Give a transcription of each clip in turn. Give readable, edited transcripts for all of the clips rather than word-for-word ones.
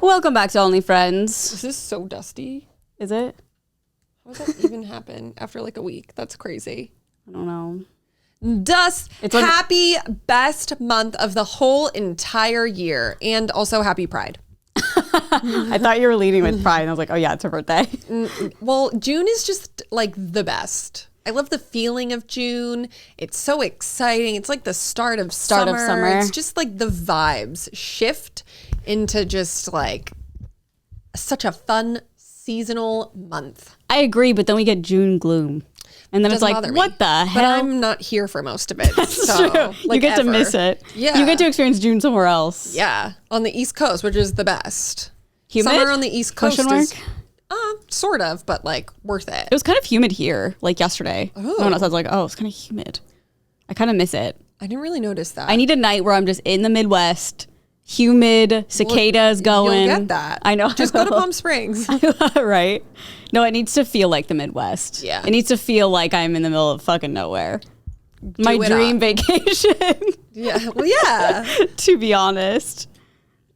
Welcome back to Only Friends. This is so dusty. Is it? How does that even happen after like a week? That's crazy. I don't know. Dust. Happy best month of the whole entire year. And also happy Pride. I thought you were leading with Pride. And I was like, oh yeah, it's her birthday. Well, June is just like the best. I love the feeling of June. It's so exciting. It's like the start of summer. It's just like the vibes shift into just like such a fun seasonal month. I agree, but then we get June gloom. And then it's like, what the hell? But I'm not here for most of it. That's so, true. Like, you get to miss it. Yeah. You get to experience June somewhere else. Yeah. On the East Coast, which is the best. Humid? Summer on the East Coast is sort of, but like worth it. It was kind of humid here, like yesterday. Oh. No one else was like, oh, it's kind of humid. I kind of miss it. I didn't really notice that. I need a night where I'm just in the Midwest, humid, cicadas going. You'll get that. I know. Just go to Palm Springs. Right? No, it needs to feel like the Midwest. Yeah. It needs to feel like I'm in the middle of fucking nowhere. My dream vacation. Yeah. Well, yeah. To be honest.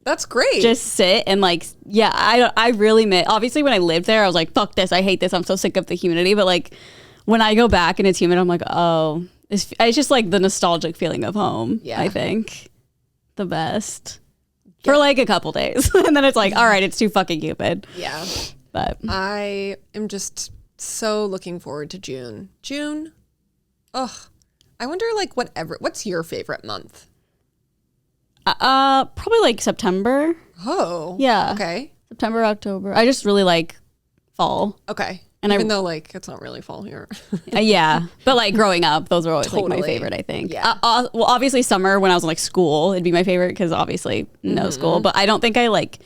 That's great. Just sit and like, yeah, I really miss, obviously when I lived there, I was like, fuck this, I hate this, I'm so sick of the humidity. But like when I go back and it's humid, I'm like, oh, it's just like the nostalgic feeling of home. Yeah. I think the best for like a couple days. And then it's like, all right, it's too fucking humid. Yeah. But I am just so looking forward to June. June. Ugh. I wonder like what's your favorite month? Probably like September. Oh. Yeah. Okay. September, October. I just really like fall. Okay. And even though like it's not really fall here. Yeah. But like growing up, those were always like my favorite, I think. Yeah. Well, obviously summer when I was in like school, it'd be my favorite because obviously no school. But I don't think I like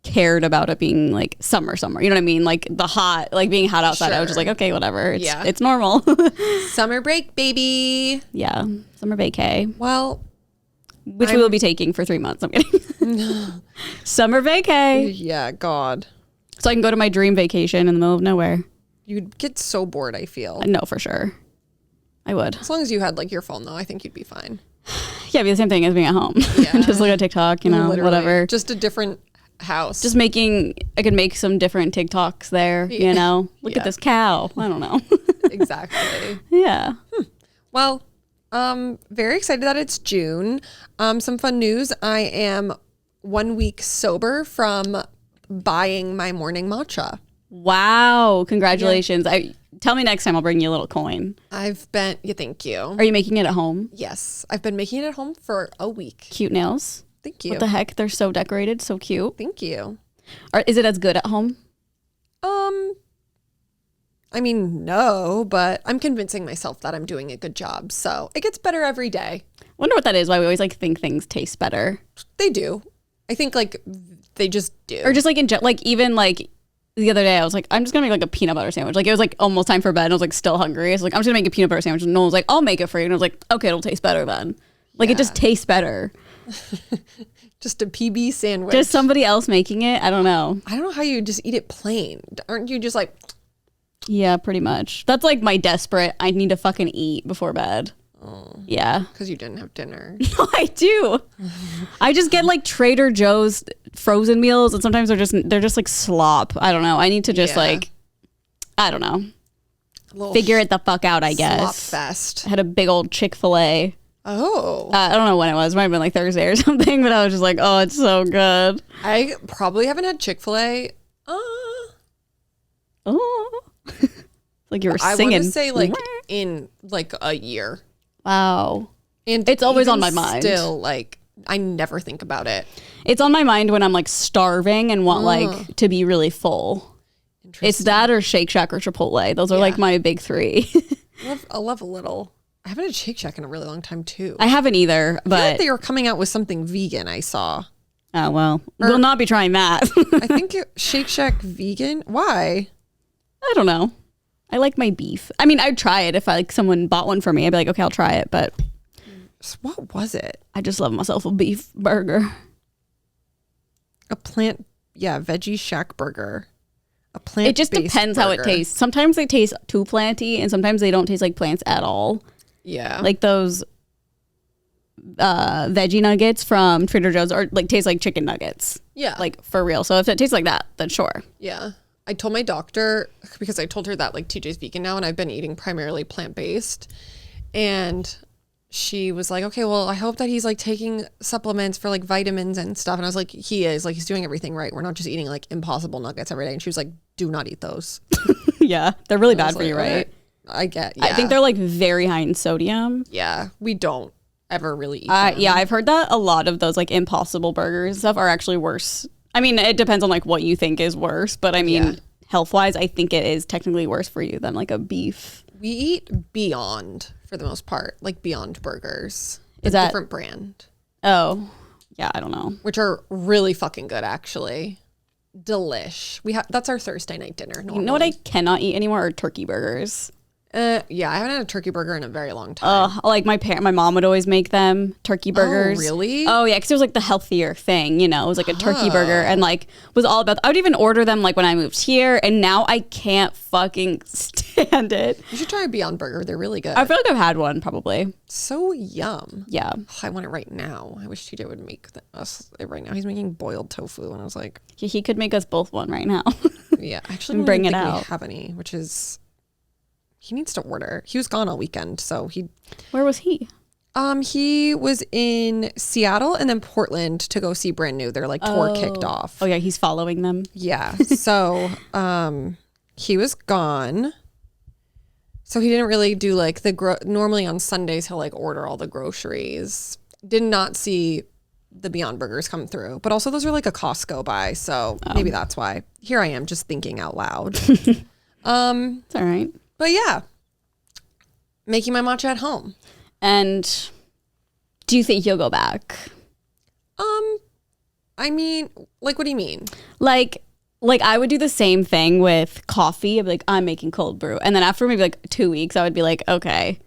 cared about it being like summer. You know what I mean? Like the hot, like being hot outside. Sure. I was just like, okay, whatever. It's normal. Summer break, baby. Yeah. Summer vacay. Well, which we will be taking for 3 months. I'm kidding. Summer vacay. Yeah, God. So I can go to my dream vacation in the middle of nowhere. You'd get so bored, I feel. No, for sure. I would. As long as you had like your phone though, I think you'd be fine. Yeah, it'd be the same thing as being at home. Yeah. Just look at TikTok, you know, literally. Whatever. Just a different house. Just I could make some different TikToks there, you know. Look at this cow. I don't know. Exactly. Yeah. Well, very excited that it's June. Some fun news. I am 1 week sober from buying my morning matcha. Wow. Congratulations. Yeah. Tell me next time, I'll bring you a little coin. Thank you. Are you making it at home? Yes. I've been making it at home for a week. Cute nails. Thank you. What the heck? They're so decorated. So cute. Thank you. Is it as good at home? I mean, no, but I'm convincing myself that I'm doing a good job. So it gets better every day. Wonder what that is. Why we always like think things taste better. They do. I think like they just do. Or just like even like the other day I was like, I'm just gonna make like a peanut butter sandwich. Like it was like almost time for bed and I was like still hungry. I was like, I'm just gonna make a peanut butter sandwich. And no one was like, I'll make it for you. And I was like, okay, it'll taste better then. Like it just tastes better. Just a PB sandwich. Just somebody else making it. I don't know. I don't know how you just eat it plain. Aren't you just like... Yeah, pretty much. That's like my desperate, I need to fucking eat before bed. Oh. Yeah. Because you didn't have dinner. No, I do. I just get like Trader Joe's frozen meals and sometimes they're just like slop. I don't know. I need to just like, I don't know. Figure it the fuck out, I guess. Slop fest. I had a big old Chick-fil-A. Oh. I don't know when it was. It might have been like Thursday or something, but I was just like, oh, it's so good. I probably haven't had Chick-fil-A. Oh. Like you were singing. I want to say like in like a year. Wow. And it's always on my mind. Still, like, I never think about it. It's on my mind when I'm like starving and want like to be really full. It's that or Shake Shack or Chipotle. Those are like my big three. I love a little. I haven't had Shake Shack in a really long time too. I haven't either, but I feel like they were coming out with something vegan. I saw. Oh well, we'll not be trying that. I think Shake Shack vegan. Why? I don't know. I like my beef. I mean, I'd try it if someone bought one for me. I'd be like, okay, I'll try it. But so what was it? I just love myself a beef burger. Veggie Shack burger. A plant. It just depends how it tastes. Sometimes they taste too planty, and sometimes they don't taste like plants at all. Yeah, like those veggie nuggets from Trader Joe's, or like taste like chicken nuggets. Yeah. Like for real. So if it tastes like that, then sure. Yeah. I told my doctor, because I told her that like TJ's vegan now and I've been eating primarily plant-based. And she was like, okay, well, I hope that he's like taking supplements for like vitamins and stuff. And I was like, he is. Like, he's doing everything right. We're not just eating like Impossible nuggets every day. And she was like, do not eat those. Yeah. They're really bad for you, right? I get, I think they're like very high in sodium. Yeah. We don't ever really eat them. Yeah, I've heard that a lot of those like Impossible burgers and stuff are actually worse. I mean, it depends on like what you think is worse, but I mean, health-wise, I think it is technically worse for you than like a beef. We eat Beyond for the most part, like Beyond burgers. Is that a different brand? Oh, yeah, I don't know. Which are really fucking good, actually. Delish. That's our Thursday night dinner. Normally. You know what I cannot eat anymore are turkey burgers. Yeah, I haven't had a turkey burger in a very long time. Like my mom would always make them turkey burgers. Oh, really? Oh yeah, because it was like the healthier thing, you know. It was like a turkey burger, and like was all about. I would even order them like when I moved here, and now I can't fucking stand it. You should try a Beyond Burger. They're really good. I feel like I've had one probably. So yum. Yeah. I want it right now. I wish TJ would make us it right now. He's making boiled tofu, and I was like, he could make us both one right now. Yeah, actually, bring it we out. have any, which is. He needs to order. He was gone all weekend, so he. Where was he? He was in Seattle and then Portland to go see Brand New. Their like tour kicked off. Oh yeah, he's following them. Yeah. So, he was gone. So he didn't really do like normally on Sundays he'll like order all the groceries. Did not see the Beyond Burgers come through, but also those are like a Costco buy, so maybe that's why. Here I am just thinking out loud. It's all right. But yeah, making my matcha at home. And do you think you'll go back? I mean, like, what do you mean? Like I would do the same thing with coffee. I'd be like, I'm making cold brew. And then after maybe like 2 weeks, I would be like, okay.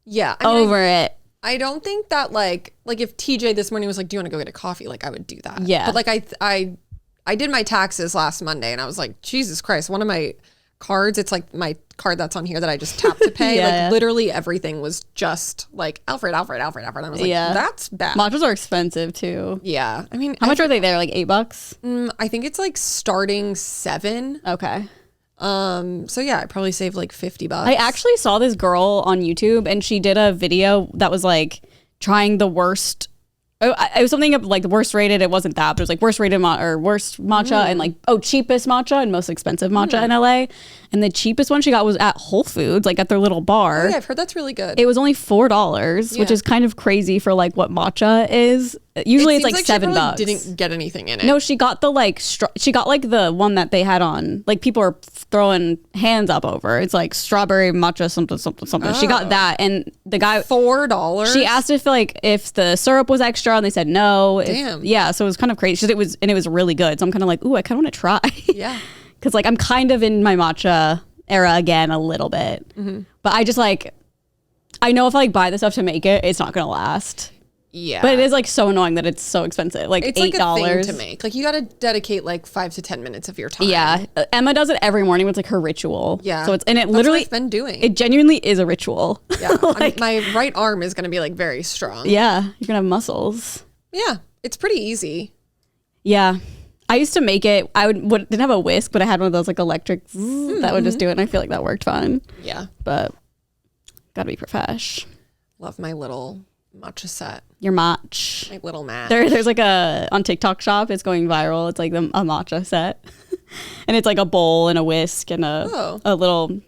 Yeah. Over it. I don't think that like if TJ this morning was like, do you want to go get a coffee? Like I would do that. Yeah. But like I did my taxes last Monday and I was like, Jesus Christ, one of my cards, it's like my card that's on here that I just tap to pay. Like literally everything was just like Alfred. I was like, that's bad. Matchas are expensive too. Yeah. I mean, how much are they there? Like $8? I think it's like starting $7. Okay. So yeah, I probably saved like $50. I actually saw this girl on YouTube and she did a video that was like trying the worst. It was something of like the worst rated. It wasn't that, but it was like worst rated or worst matcha and like cheapest matcha and most expensive matcha in LA. And the cheapest one she got was at Whole Foods, like at their little bar. Oh, yeah, I've heard that's really good. It was only $4, which is kind of crazy for like what matcha is. Usually it's like $7. She didn't get anything in it. No, she got the like she got like the one that they had on. Like people are throwing hands up over. It's like strawberry matcha something. Oh. She got that, and the guy $4. She asked if the syrup was extra, and they said no. Damn. Yeah, so it was kind of crazy. It was really good. So I'm kind of like, ooh, I kind of want to try. Yeah. Because like I'm kind of in my matcha era again a little bit, but I just like I know if I like buy the stuff to make it, it's not gonna last. Yeah. But it is like so annoying that it's so expensive. Like it's $8 like a thing to make. Like you got to dedicate like 5 to 10 minutes of your time. Yeah. Emma does it every morning. It's like her ritual. Yeah. So that's literally what I've been doing. It genuinely is a ritual. Yeah. Like, my right arm is going to be like very strong. Yeah. You're going to have muscles. Yeah. It's pretty easy. Yeah. I used to make it. I didn't have a whisk, but I had one of those like electric that would just do it. And I feel like that worked fine. Yeah. But gotta be profesh. Love my little matcha set. Your match. My little mat. There's like on TikTok shop. It's going viral. It's like a matcha set. And it's like a bowl and a whisk and a little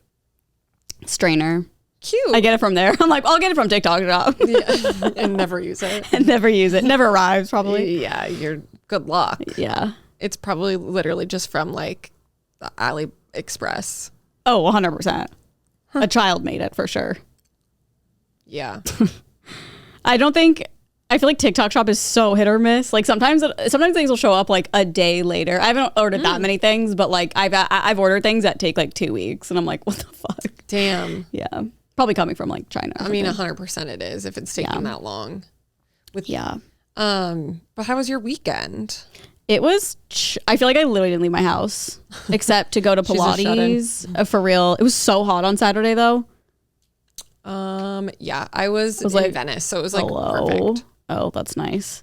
strainer. Cute. I get it from there. I'm like, I'll get it from TikTok shop. Yeah. And never use it. And never use it. Never arrives probably. Yeah. You're good luck. Yeah. It's probably literally just from like the AliExpress. Oh, 100%. A child made it for sure. Yeah. I feel like TikTok shop is so hit or miss. Like sometimes things will show up like a day later. I haven't ordered that many things, but like I've ordered things that take like 2 weeks and I'm like, what the fuck? Damn. Yeah. Probably coming from like China. I mean, 100% it is if it's taking that long. But how was your weekend? It was, I feel like I literally didn't leave my house except to go to Pilates. For real. It was so hot on Saturday though. Yeah, I was in Venice, so it was like perfect. Oh, that's nice.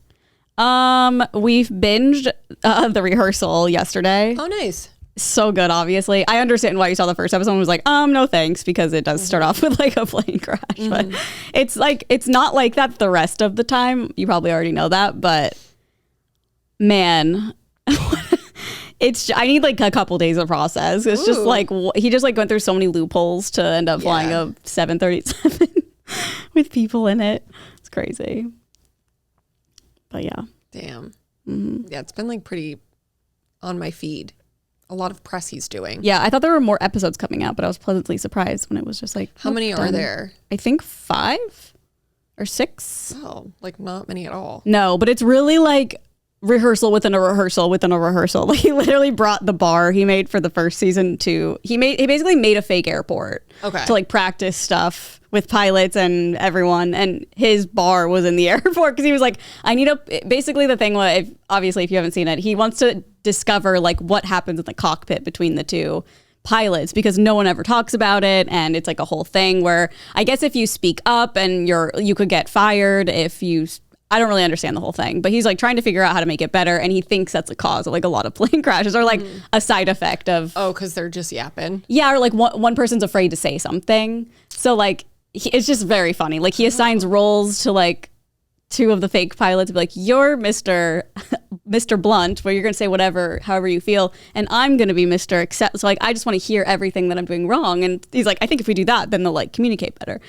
We've binged the rehearsal yesterday. Oh, nice. So good, obviously. I understand why you saw the first episode and was like, no thanks, because it does start off with like a plane crash. But it's like, it's not like that the rest of the time. You probably already know that, but man, I need like a couple days of process. It's just like, he just like went through so many loopholes to end up flying a 737 with people in it. It's crazy. But yeah. Damn. Yeah, it's been like pretty on my feed. A lot of press he's doing. Yeah, I thought there were more episodes coming out, but I was pleasantly surprised when it was just like... How many are there? I think 5 or 6. Oh, like not many at all. No, but it's really like rehearsal within a rehearsal within a rehearsal. Like he literally brought the bar he made for the first season to... He basically made a fake airport. Okay. To like practice stuff with pilots and everyone, and his bar was in the airport because he was like, I need basically the thing was, obviously if you haven't seen it, he wants to discover like what happens in the cockpit between the two pilots because no one ever talks about it, and it's like a whole thing where I guess if you speak up and you could get fired if you... I don't really understand the whole thing, but he's like trying to figure out how to make it better, and he thinks that's a cause of like a lot of plane crashes or like a side effect of... Oh, because they're just yapping? Yeah, or like one person's afraid to say something. So like, it's just very funny. Like he assigns roles to like 2 of the fake pilots to be like, you're Mr. Blunt, where you're going to say whatever, however you feel, and I'm going to be Mr. Accept. So like, I just want to hear everything that I'm doing wrong. And he's like, I think if we do that, then they'll like communicate better.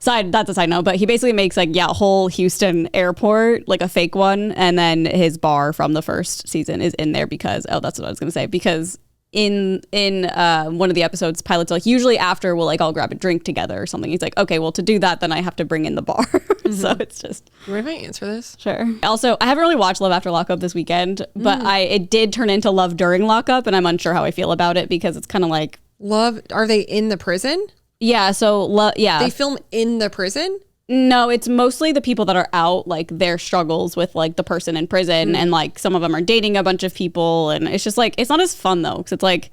That's a side note, but he basically makes like, a whole Houston airport, like a fake one. And then his bar from the first season is in there because, that's what I was going to say, because in one of the episodes, pilots are like, usually after we'll like all grab a drink together or something. He's like, okay, well to do that, then I have to bring in the bar. So it's just... You mind if I answer this? Sure. Also, I haven't really watched Love After Lockup this weekend, but it did turn into Love During Lockup, and I'm unsure how I feel about it because it's kind of like... Love, are they in the prison? Yeah, so, They film in the prison? No, it's mostly the people that are out, like their struggles with like the person in prison, and like some of them are dating a bunch of people, and it's just like, it's not as fun though, because it's like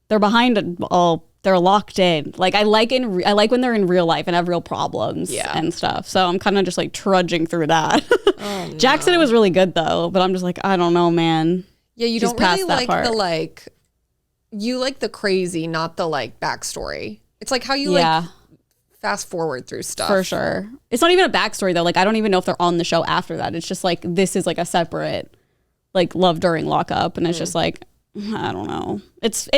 they're they're locked in. Like I like when they're in real life and have real problems and stuff. So I'm kind of just like trudging through that. Oh, Jack said it was really good though, but I'm just like, I don't know, man. Yeah, you don't really like you like the crazy, not the like backstory. It's like how you like fast forward through stuff. For sure. It's not even a backstory though. Like I don't even know if they're on the show after that. It's just like, this is like a separate like Love During Lockup, and it's just like, I don't know. It's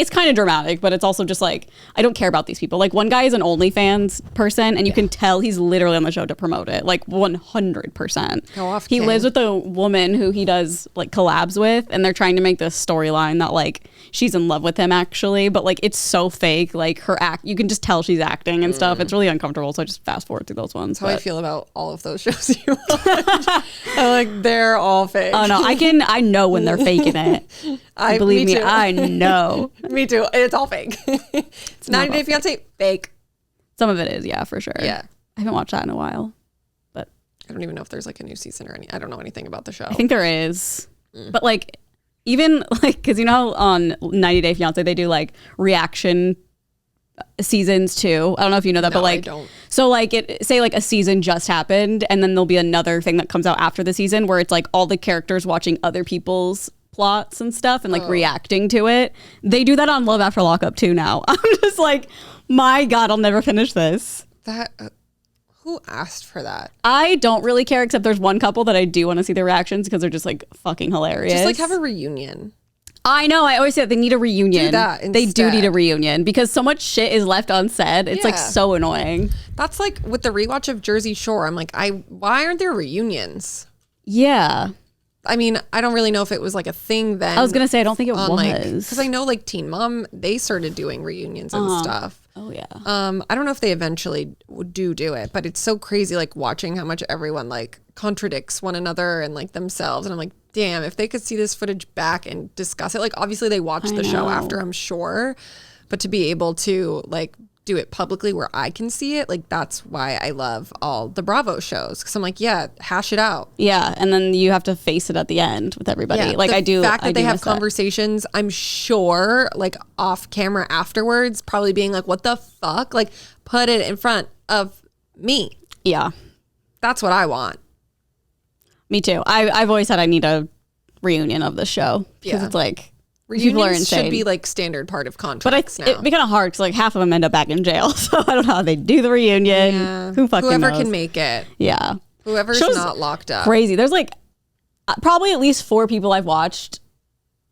kind of dramatic, but it's also just like, I don't care about these people. Like one guy is an OnlyFans person, and you can tell he's literally on the show to promote it, like 100%. Go off, he lives with a woman who he does like collabs with, and they're trying to make this storyline that like she's in love with him actually, but like it's so fake. Like her you can just tell she's acting and stuff. It's really uncomfortable, so I just fast forward through those ones. That's how I feel about all of those shows you watch. I'm like, they're all fake. Oh no, I know when they're faking it. Believe me, I know. Me too. It's all fake. It's 90 Day Fiancé, fake. Some of it is, yeah, for sure. Yeah. I haven't watched that in a while, but I don't even know if there's like a new season or I don't know anything about the show. I think there is. But like, even like, because you know on 90 Day Fiancé, they do like reaction seasons too. I don't know if you know that, but like, I don't. So like say like a season just happened, and then there'll be another thing that comes out after the season where it's like all the characters watching other people's plots and stuff and like reacting to it. They do that on Love After Lockup too now. I'm just like, my God, I'll never finish this. Who asked for that? I don't really care, except there's one couple that I do want to see their reactions because they're just like fucking hilarious. Just like have a reunion. I know. I always say that they need a reunion. Do that instead. They do need a reunion because so much shit is left unsaid. It's like so annoying. That's like with the rewatch of Jersey Shore. I'm like, why aren't there reunions? Yeah. I mean, I don't really know if it was like a thing then. I was going to say, I don't think it was. Because I know like Teen Mom, they started doing reunions and stuff. Oh, yeah. I don't know if they eventually do it, but it's so crazy like watching how much everyone like contradicts one another and like themselves. And I'm like, damn, if they could see this footage back and discuss it. Like obviously they watched the show after, I'm sure. But to be able to like do it publicly where I can see it, like that's why I love all the Bravo shows, because I'm like, yeah, hash it out. Yeah, and then you have to face it at the end with everybody. Yeah, like the fact that they have conversations, I'm sure, like off camera afterwards, probably being like, what the fuck? Like put it in front of me. Yeah. That's what I want. Me too. I've always said I need a reunion of the show because it's like people are Reunions insane. should be like standard part of But contracts now. it'd be kind of hard because like half of them end up back in jail. So I don't know how they do the reunion. Yeah. Who fucking Whoever knows? can make it. Yeah. Whoever's Show's not locked up. Crazy. There's like probably at least 4 people I've watched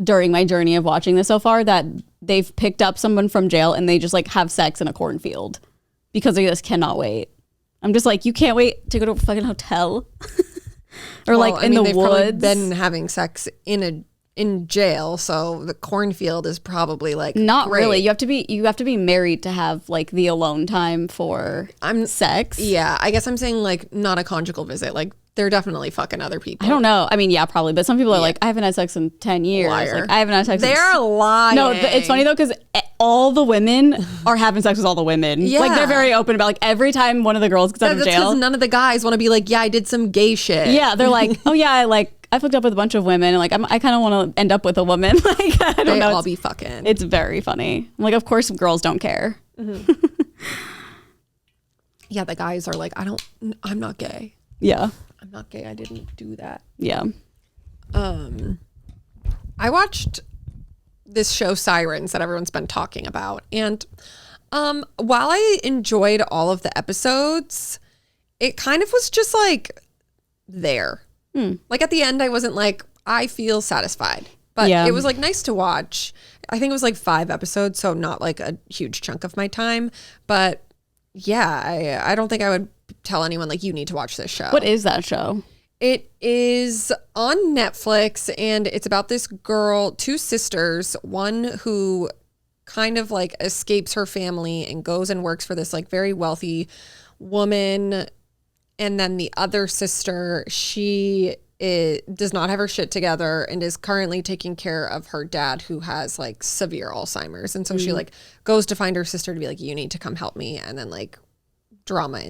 during my journey of watching this so far that they've picked up someone from jail and they just like have sex in a cornfield because they just cannot wait. I'm just like, you can't wait to go to a fucking hotel or like in the they've woods. probably been having sex in jail, so the cornfield is probably like not great. really. You have to be married to have like the alone time for sex. Yeah, I guess I'm saying like not a conjugal visit. Like they're definitely fucking other people. I don't know. I mean, yeah, probably. But some people are like, I haven't had sex in 10 years. Liar. Like, I haven't had sex. They're lying. No, it's funny though because all the women are having sex with all the women. Yeah. Like they're very open about like every time one of the girls gets out of That's jail. because none of the guys want to be like, yeah, I did some gay shit. Yeah, they're like, oh yeah, I hooked up with a bunch of women, and like I kind of want to end up with a woman. Like I don't They know. all be fucking. It's very funny. I'm like, of course, girls don't care. Yeah, the guys are like, I'm not gay. Yeah, I'm not gay. I didn't do that. yeah. I watched this show Sirens that everyone's been talking about, and while I enjoyed all of the episodes, it kind of was just like there. Like at the end, I wasn't like, I feel satisfied, but it was like nice to watch. I think it was like 5 episodes, so not like a huge chunk of my time, but yeah, I don't think I would tell anyone like you need to watch this show. What is that show? It is on Netflix, and it's about this girl, 2 sisters, one who kind of like escapes her family and goes and works for this like very wealthy woman. And then the other sister, she does not have her shit together and is currently taking care of her dad who has like severe Alzheimer's. And so she like goes to find her sister to be like, you need to come help me. And then like drama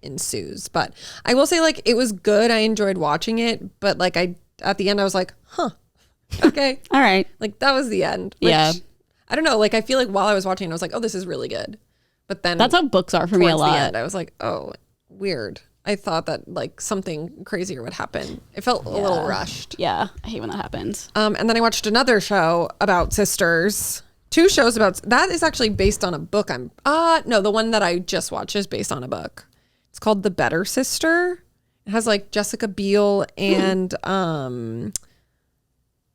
ensues. But I will say like it was good. I enjoyed watching it. But like at the end I was like, huh, okay. All right. Like that was the end. Which, Yeah. I don't know. Like I feel like while I was watching it, I was like, oh, this is really good. But then That's how books are for me a towards the lot. end, I was like, oh, weird. I thought that like something crazier would happen. It felt a little rushed. Yeah, I hate when that happens. And then I watched another show about sisters. 2 shows about that is actually based on a book. No, the one that I just watched is based on a book. It's called The Better Sister. It has like Jessica Biel and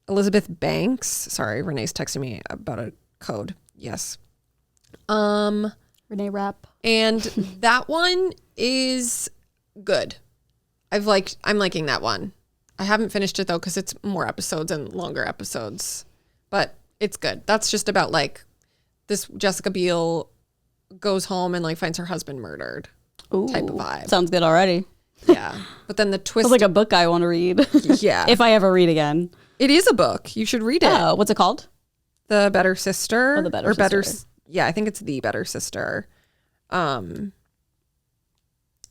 Elizabeth Banks. Sorry, Renee's texting me about a code. Yes. Renee Rapp. And that one is good. I'm liking that one. I haven't finished it though because it's more episodes and longer episodes, but it's good. That's just about like this Jessica Biel goes home and like finds her husband murdered. Ooh, type of vibe. Sounds good already. Yeah, but then the twist. Sounds like a book I want to read. Yeah, if I ever read again. it is a book. You should read it. Oh, what's it called? The Better Sister. Oh, The Better Sister. Yeah, I think it's The Better Sister.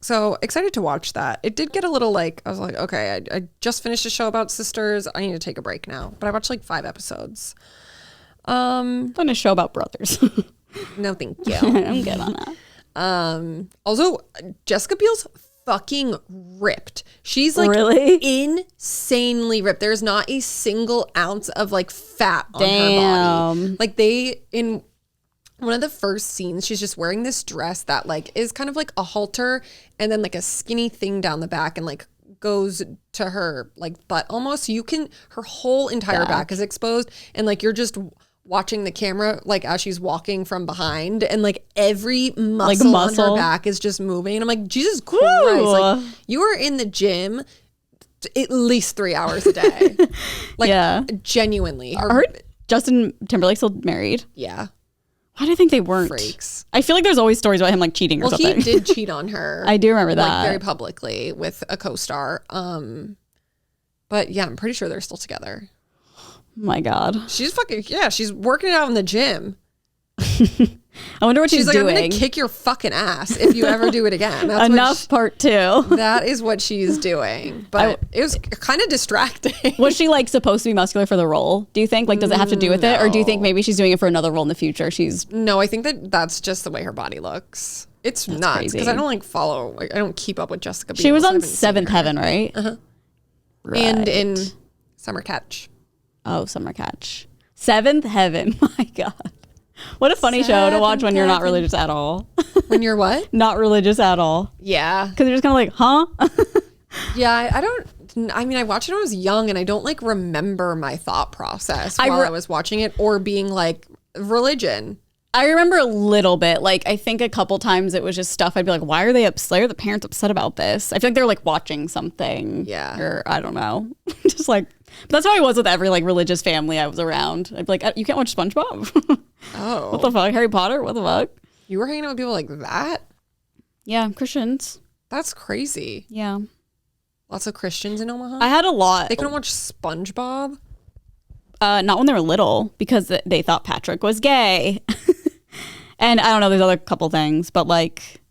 So excited to watch that. It did get a little like, I was like, okay, I just finished a show about sisters. I need to take a break now. But I watched like 5 episodes. Fun a show about brothers. No, thank you. I'm good on that. Also, Jessica Biel's fucking ripped. She's like Really? insanely ripped. There's not a single ounce of like fat on her body. Damn. Like in one of the first scenes, she's just wearing this dress that like is kind of like a halter and then like a skinny thing down the back and like goes to her like butt almost. So her whole entire back is exposed and like you're just watching the camera like as she's walking from behind and like every muscle on her back is just moving. And I'm like, Jesus Christ. Like you are in the gym at least 3 hours a day. Like genuinely. I heard Justin Timberlake's still married. Yeah. Why do you think they weren't? Freaks. I feel like there's always stories about him like cheating or something. Well, he did cheat on her. I do remember that. Like very publicly with a co-star. But yeah, I'm pretty sure they're still together. Oh my God. She's she's working out in the gym. I wonder what she's like, doing. I'm going to kick your fucking ass if you ever do it again. That's Enough part 2. That is what she's doing. But it was kind of distracting. Was she like supposed to be muscular for the role? Do you think? Like, does it have to do with it? Or do you think maybe she's doing it for another role in the future? No, I think that's just the way her body looks. It's nuts because I don't like follow. Like, I don't keep up with Jessica Biel. She was on 7th Heaven, right? Uh-huh. And in Summer Catch. Oh, Summer Catch. Seventh Heaven. My God. What a funny show to watch when you're not religious at all. When you're what? Not religious at all. Yeah. Because you're just kind of like, huh? Yeah, I mean, I watched it when I was young, and I don't like remember my thought process while I was watching it, or being like, religion. I remember a little bit. Like, I think a couple times it was just stuff I'd be like, why are they upset? Why are the parents upset about this? I feel like they're like watching something. Yeah. Or I don't know. Just like, but that's how I was with every like religious family I was around. I'd be like, you can't watch SpongeBob. Oh. What the fuck? Harry Potter? What the fuck? You were hanging out with people like that? Yeah, Christians. That's crazy. Yeah. Lots of Christians in Omaha? I had a lot. They couldn't watch SpongeBob? Not when they were little, because they thought Patrick was gay. And I don't know, there's other couple things, but like,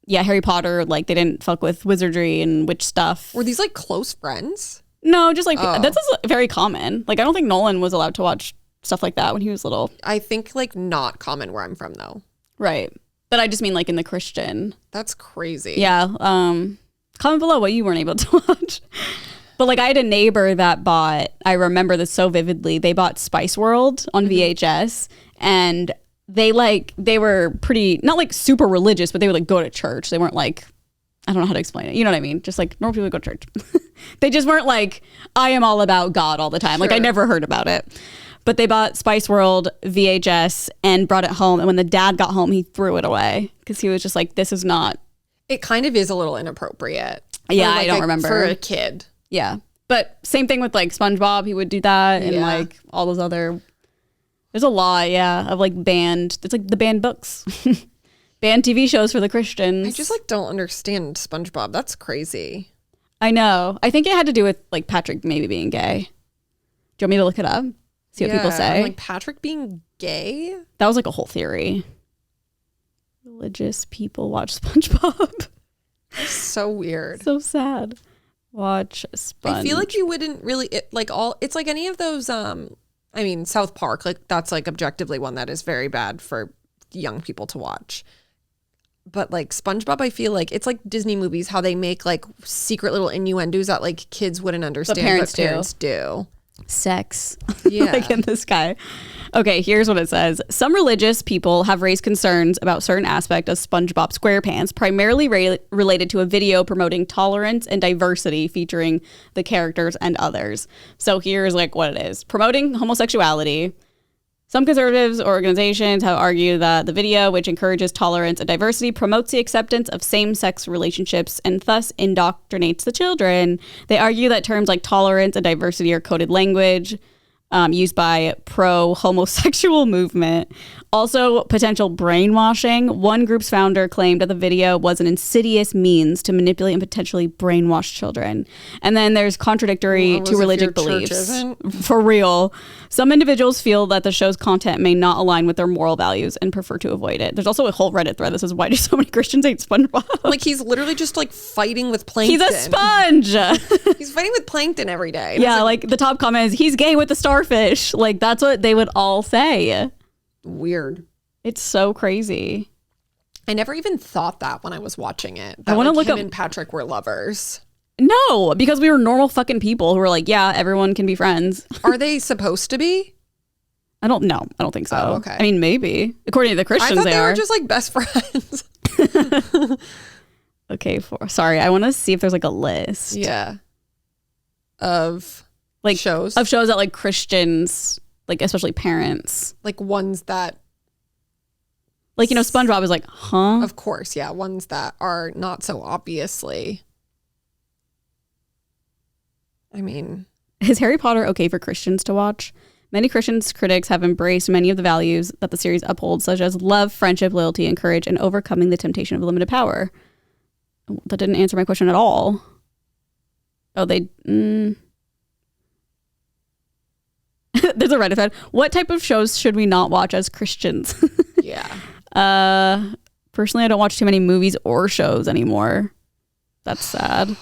yeah, Harry Potter, like they didn't fuck with wizardry and witch stuff. Were these like close friends? No, just like, that's very common. Like, I don't think Nolan was allowed to watch stuff like that when he was little. I think like not common where I'm from though. Right. But I just mean like in the Christian. That's crazy. Yeah. Comment below what you weren't able to watch. But like I had a neighbor that bought, I remember this so vividly, they bought Spice World on VHS, and they were pretty, not like super religious, but they would like go to church. They weren't like, I don't know how to explain it. You know what I mean? Just like normal people go to church. They just weren't like, I am all about God all the time. Sure. Like I never heard about it. But they bought Spice World VHS and brought it home. And when the dad got home, he threw it away because he was just like, this is not. It kind of is a little inappropriate. Yeah, like I don't remember. For a kid. Yeah. But same thing with like SpongeBob. He would do that and like all those other. There's a lot, of like banned. It's like the banned books. Banned TV shows for the Christians. I just like don't understand SpongeBob. That's crazy. I know. I think it had to do with like Patrick maybe being gay. Do you want me to look it up? See what people say? Like Patrick being gay? That was like a whole theory. Religious people watch SpongeBob. That's so weird. So sad. Watch SpongeBob. I feel like you wouldn't really it's like any of those I mean South Park, like that's like objectively one that is very bad for young people to watch. But like SpongeBob, I feel like it's like Disney movies, how they make like secret little innuendos that like kids wouldn't understand, but parents do. Sex. Yeah. Like in the sky. Okay, here's what it says. Some religious people have raised concerns about certain aspect of SpongeBob SquarePants, primarily related to a video promoting tolerance and diversity featuring the characters and others. So here's like what it is. Promoting homosexuality. Some conservatives organizations have argued that the video, which encourages tolerance and diversity, promotes the acceptance of same-sex relationships and thus indoctrinates the children. They argue that terms like tolerance and diversity are coded language used by pro-homosexual movement. Also, potential brainwashing. One group's founder claimed that the video was an insidious means to manipulate and potentially brainwash children. And then there's contradictory to religious beliefs. For real. Some individuals feel that the show's content may not align with their moral values and prefer to avoid it. There's also a whole Reddit thread that says, why do so many Christians hate SpongeBob? Like he's literally just like fighting with plankton. He's a sponge. He's fighting with plankton every day. And yeah, like the top comment is, he's gay with the starfish. Like that's what they would all say. Weird. It's so crazy. I never even thought that when I was watching it. I want to look him up. And Patrick were lovers. No, because we were normal fucking people who were like, yeah, everyone can be friends. Are they supposed to be? I don't know. I don't think so. Oh, okay. I mean, maybe. According to the Christians, I thought they are were just like best friends. Okay, sorry. I want to see if there's like a list. Yeah. Of like shows. Of shows that like Christians, like especially parents. Like ones that. Like, you know, SpongeBob is like, huh? Of course, yeah. Ones that are not so obviously. I mean. Is Harry Potter okay for Christians to watch? Many Christians critics have embraced many of the values that the series upholds, such as love, friendship, loyalty, and courage, and overcoming the temptation of limited power. That didn't answer my question at all. Oh, they... There's a Reddit thread. What type of shows should we not watch as Christians? Yeah. Personally, I don't watch too many movies or shows anymore. That's sad.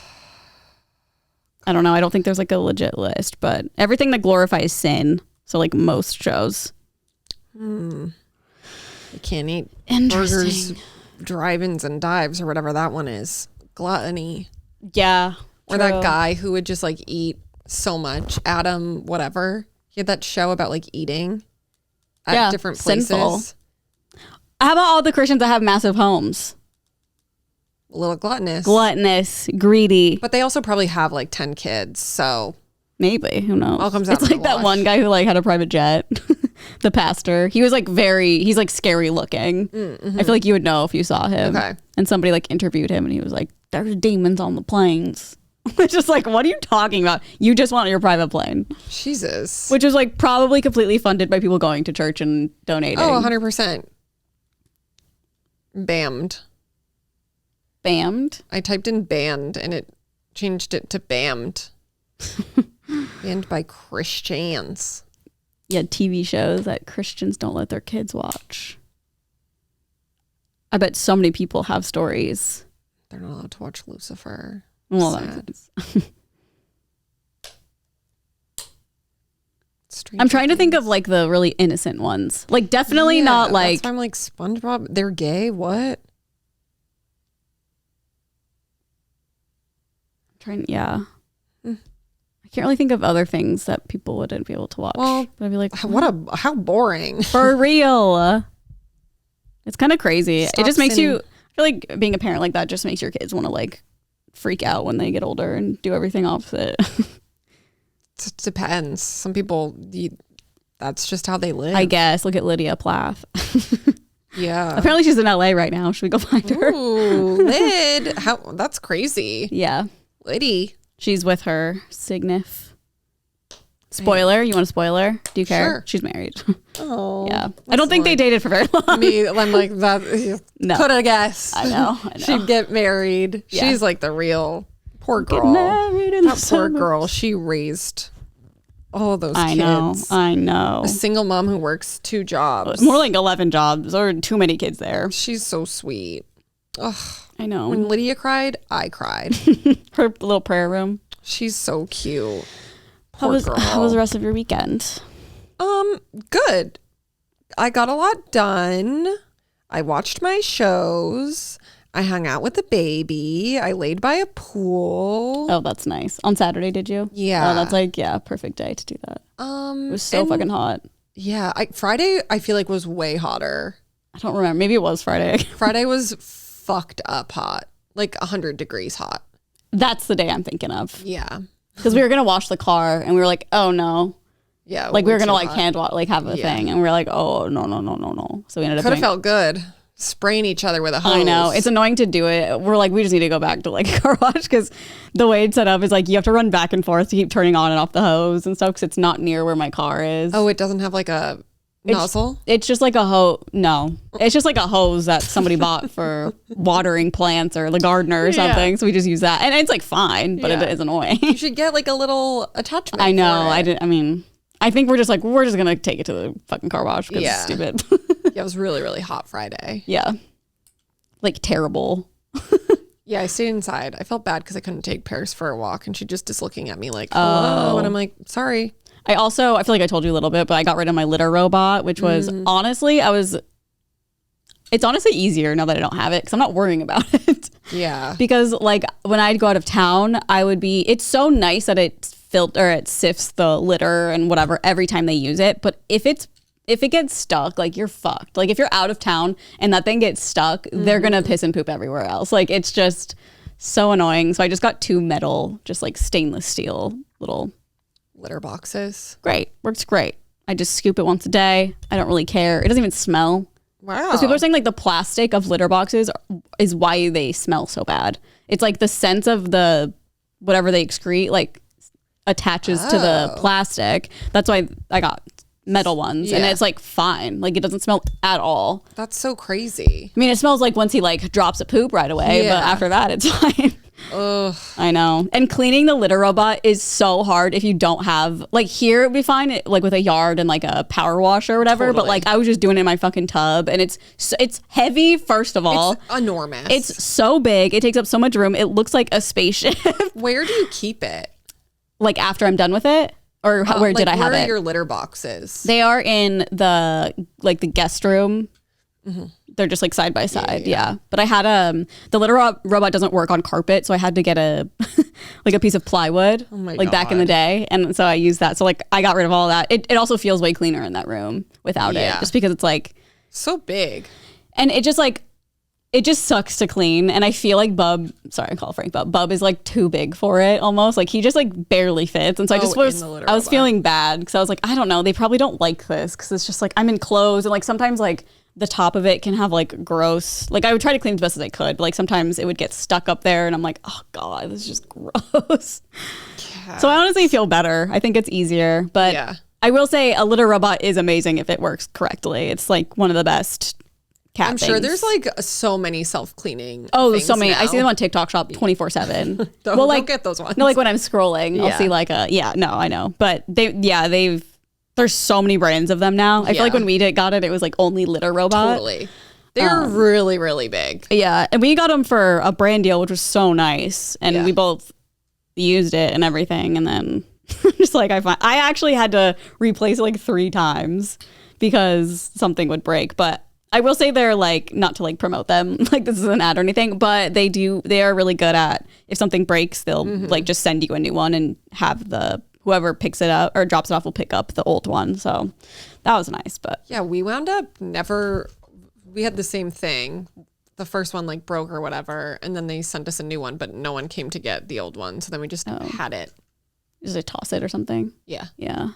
I don't know. I don't think there's like a legit list, but everything that glorifies sin. So like most shows. You can't eat burgers, drive-ins and dives or whatever that one is. Gluttony. Yeah. Or that guy who would just like eat so much. Adam, whatever. He had that show about like eating at different places. Sinful. How about all the Christians that have massive homes? A little gluttonous. Gluttonous, greedy. But they also probably have like 10 kids, so. Maybe, who knows? All comes out it's like that one guy who like had a private jet. The pastor. He was like he's like scary looking. Mm-hmm. I feel like you would know if you saw him. Okay. And somebody like interviewed him and he was like, there's demons on the planes. It's just like, what are you talking about? You just want your private plane. Jesus. Which is like probably completely funded by people going to church and donating. Oh, 100%. Bammed. Bammed? I typed in banned and it changed it to bammed. Banned by Christians. Yeah, TV shows that Christians don't let their kids watch. I bet so many people have stories. They're not allowed to watch Lucifer. Well, that's I'm trying to think of like the really innocent ones. Like definitely not like. That's why I'm like SpongeBob. They're gay. What? Yeah. I can't really think of other things that people wouldn't be able to watch. Well, but I'd be like, how boring. For real. It's kind of crazy. It just makes you. I feel like being a parent like that just makes your kids want to like freak out when they get older and do everything opposite. It depends. Some people, that's just how they live. I guess. Look at Lydia Plath. Yeah. Apparently she's in LA right now. Should we go find her? Ooh, Lyd. That's crazy. Yeah. Liddy. She's with her signif. Spoiler? You want a spoiler? Do you care? Sure. She's married. Oh. Yeah. I don't think they dated for very long. I'm like, that. No. Could have guessed. I know. She'd get married. Yeah. She's like the real poor girl. Get married in that poor girl. She raised all those kids. I know. A single mom who works 2 jobs. More like 11 jobs or too many kids there. She's so sweet. Ugh. I know. When Lydia cried, I cried. Her little prayer room. She's so cute. How was the rest of your weekend? Good. I got a lot done. I watched my shows. I hung out with the baby. I laid by a pool. Oh, that's nice. On Saturday, did you? Yeah. Oh, that's like, perfect day to do that. It was so fucking hot. Yeah. Friday, I feel like was way hotter. I don't remember. Maybe it was Friday. Friday was fucked up hot. Like 100 degrees hot. That's the day I'm thinking of. Yeah. Because we were going to wash the car and we were like, oh no. Yeah. Like we were going to like hand wash, like have a thing. And we were like, oh, no. So we ended up Could have felt good. Spraying each other with a hose. I know. It's annoying to do it. We're like, we just need to go back to like a car wash because the way it's set up is like you have to run back and forth to keep turning on and off the hose and stuff because it's not near where my car is. Oh, it doesn't have like a nozzle? It's just like a hose. No, it's just like a hose that somebody bought for watering plants or the gardener or something. So we just use that. And it's like fine, but it is annoying. You should get like a little attachment. I know. I think we're just going to take it to the fucking car wash because it's stupid. Yeah, it was really, really hot Friday. Yeah. Like terrible. Yeah, I stayed inside. I felt bad because I couldn't take Paris for a walk and she just is looking at me like, hello. And I'm like, sorry. I feel like I told you a little bit, but I got rid of my litter robot, which was honestly, it's honestly easier now that I don't have it because I'm not worrying about it. Yeah. Because like when I'd go out of town, it's so nice that it sifts the litter and whatever every time they use it. But if it gets stuck, like you're fucked. Like if you're out of town and that thing gets stuck, they're going to piss and poop everywhere else. Like it's just so annoying. So I just got 2 metal, just like stainless steel little litter boxes. Great. Works great. I just scoop it once a day. I don't really care. It doesn't even smell. Wow. Because people are saying like the plastic of litter boxes is why they smell so bad. It's like the sense of the whatever they excrete like attaches to the plastic. That's why I got metal ones and it's like fine. Like it doesn't smell at all. That's so crazy. I mean, it smells like once he like drops a poop right away, but after that it's fine. Ugh. I know. And cleaning the litter robot is so hard if you don't have like here it would be fine like with a yard and like a power washer or whatever, but like I was just doing it in my fucking tub and it's heavy first of all. It's enormous. It's so big. It takes up so much room. It looks like a spaceship. Where do you keep it? Like after I'm done with it? Or where did I have it? Where are your litter boxes? They are in the guest room. They're just like side by side. Yeah. But I had the litter robot doesn't work on carpet, so I had to get a like a piece of plywood back in the day, and so I used that. So like I got rid of all that. It also feels way cleaner in that room without it, just because it's like so big, and it just sucks to clean. And I feel like Bub, sorry, I call Frank Bub. Bub is like too big for it almost. Like he just like barely fits. And so I was feeling bad because I was like, I don't know. They probably don't like this because it's just like I'm enclosed, and like sometimes like the top of it can have like gross, like I would try to clean as best as I could. Like sometimes it would get stuck up there and I'm like, oh God, this is just gross. So I honestly feel better. I think it's easier, but I will say a litter robot is amazing if it works correctly. It's like one of the best cat things. Sure there's like so many self-cleaning so many now. I see them on TikTok Shop 24/7. Don't get those ones. No, like when I'm scrolling I'll see like I know, but there's so many brands of them now. I feel like when we got it was like only litter robot. Totally. They're really, really big. Yeah, and we got them for a brand deal, which was so nice, and we both used it and everything, and then just like I actually had to replace it like 3 times because something would break. But I will say they're like, not to like promote them, like this is an ad or anything, but they are really good at, if something breaks, they'll like just send you a new one and have whoever picks it up or drops it off will pick up the old one. So that was nice. But yeah, we wound up we had the same thing. The first one like broke or whatever, and then they sent us a new one, but no one came to get the old one. So then we just had it. Just like toss it or something. Yeah. Yeah.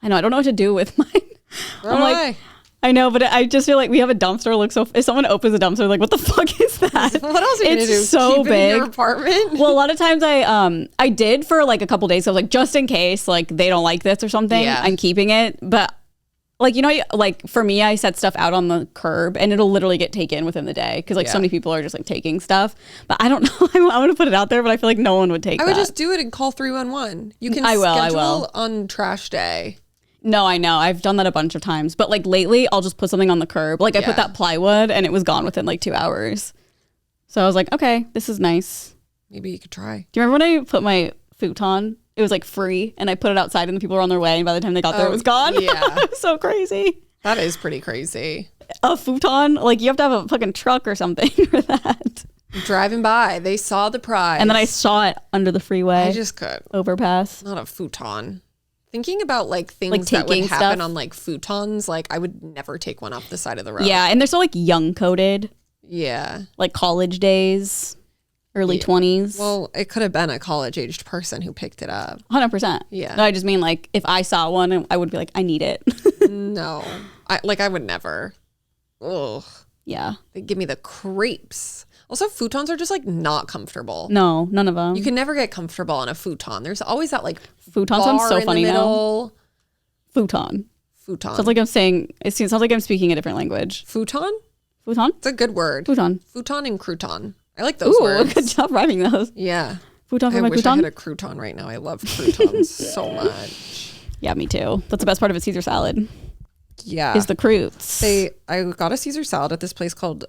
I know. I don't know what to do with mine. I know, but I just feel like we have a dumpster. If someone opens a dumpster, like, what the fuck is that? What else are you gonna do? It's so Keep big. It in your apartment? Well, a lot of times I did for like a couple days. So I was like, just in case, like they don't like this or something, I'm keeping it. But like, like for me, I set stuff out on the curb and it'll literally get taken within the day because like so many people are just like taking stuff. But I don't know. I want to put it out there, but I feel like no one would take. I would just do it and call 311. You can schedule on trash day. No, I know. I've done that a bunch of times. But like lately, I'll just put something on the curb. Like I put that plywood and it was gone within like 2 hours. So I was like, okay, this is nice. Maybe you could try. Do you remember when I put my futon? It was like free and I put it outside and the people were on their way. And by the time they got there, it was gone. Yeah. It was so crazy. That is pretty crazy. A futon? Like you have to have a fucking truck or something for that. Driving by, they saw the prize. And then I saw it under the freeway. I just could. Overpass. Not a futon. Thinking about like things like that would happen on like futons, like I would never take one off the side of the road. Yeah, and they're so like young coded. Yeah. Like college days, early 20s. Well, it could have been a college aged person who picked it up. 100%. Yeah. No, I just mean like if I saw one, I would be like, I need it. No. I would never. Ugh. Yeah. They give me the creeps. Also, futons are just like not comfortable. No, none of them. You can never get comfortable on a futon. There's always that like futon sounds so funny now. Futon. Sounds like I'm saying. It sounds like I'm speaking a different language. Futon. Futon. It's a good word. Futon. Futon and crouton. I like those words. Good job rhyming those. Yeah. Futon for I my wish crouton. I had a crouton right now. I love croutons so much. Yeah, me too. That's the best part of a Caesar salad. Yeah. Is the croutes. I got a Caesar salad at this place called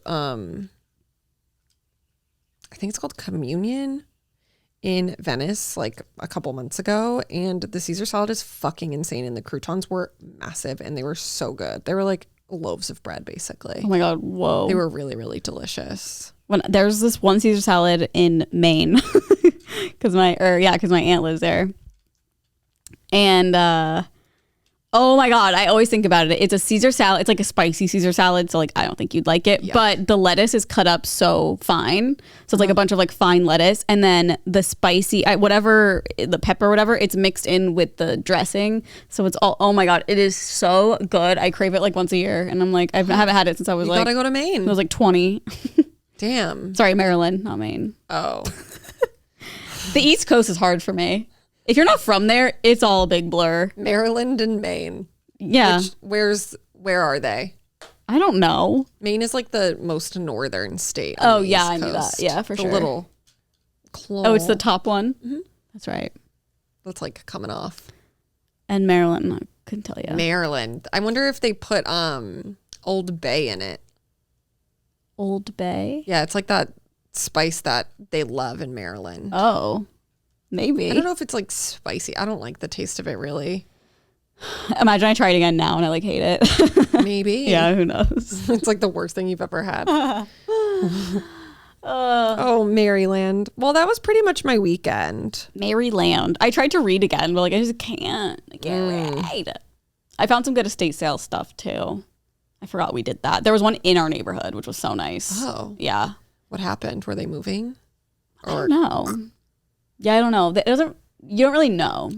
I think it's called Communion in Venice like a couple months ago. And the Caesar salad is fucking insane. And the croutons were massive and they were so good. They were like loaves of bread, basically. Oh my God. Whoa. They were really, really delicious. When there's this one Caesar salad in Maine because my aunt lives there. And oh my God, I always think about it. It's a Caesar salad. It's like a spicy Caesar salad. So like, I don't think you'd like it, but the lettuce is cut up so fine. So it's like a bunch of like fine lettuce. And then the spicy, the pepper, whatever, it's mixed in with the dressing. So it's all, oh my God, it is so good. I crave it like once a year. And I'm like, I haven't had it since I was gotta go to Maine. I was like 20. Damn. Sorry, Maryland, not Maine. Oh. The East Coast is hard for me. If you're not from there, it's all a big blur. Maryland and Maine. Yeah. Where are they? I don't know. Maine is like the most northern state. Oh, yeah, I knew that. Yeah, for sure. The little claw. Oh, it's the top one? Mm-hmm. That's right. That's like coming off. And Maryland, I couldn't tell you. Maryland. I wonder if they put Old Bay in it. Old Bay? Yeah, it's like that spice that they love in Maryland. Oh. Maybe. I don't know if it's like spicy. I don't like the taste of it really. Imagine I try it again now and I like hate it. Maybe. Yeah, who knows? It's like the worst thing you've ever had. Oh, Maryland. Well, that was pretty much my weekend. Maryland. I tried to read again, but like I just can't. I can't read. I found some good estate sale stuff too. I forgot we did that. There was one in our neighborhood, which was so nice. Oh. Yeah. What happened? Were they moving? I don't know. Yeah, I don't know. You don't really know.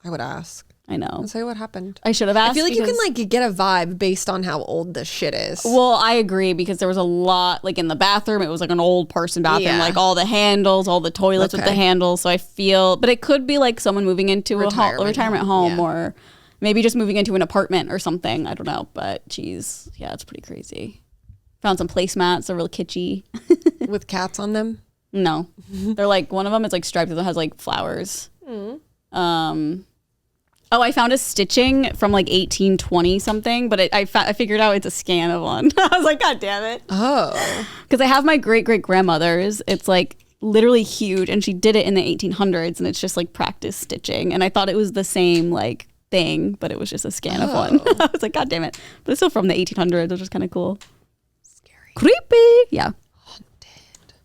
I would ask. I know. And say what happened. I should have asked. I feel like you can like get a vibe based on how old this shit is. Well, I agree because there was a lot like in the bathroom. It was like an old person bathroom, like all the handles, all the toilets with the handles. So I feel, but it could be like someone moving into a retirement home or maybe just moving into an apartment or something. I don't know. But geez, yeah, it's pretty crazy. Found some placemats. They're real kitschy. With cats on them? No. They're like, one of them is like striped and it has like flowers. Oh, I found a stitching from like 1820 something, but I figured out it's a scan of one. I was like, God damn it. Oh. Because I have my great-great-grandmother's. It's like literally huge, and she did it in the 1800s, and it's just like practice stitching. And I thought it was the same like thing, but it was just a scan of one. I was like, God damn it. But it's still from the 1800s, which is kind of cool. Scary. Creepy. Yeah.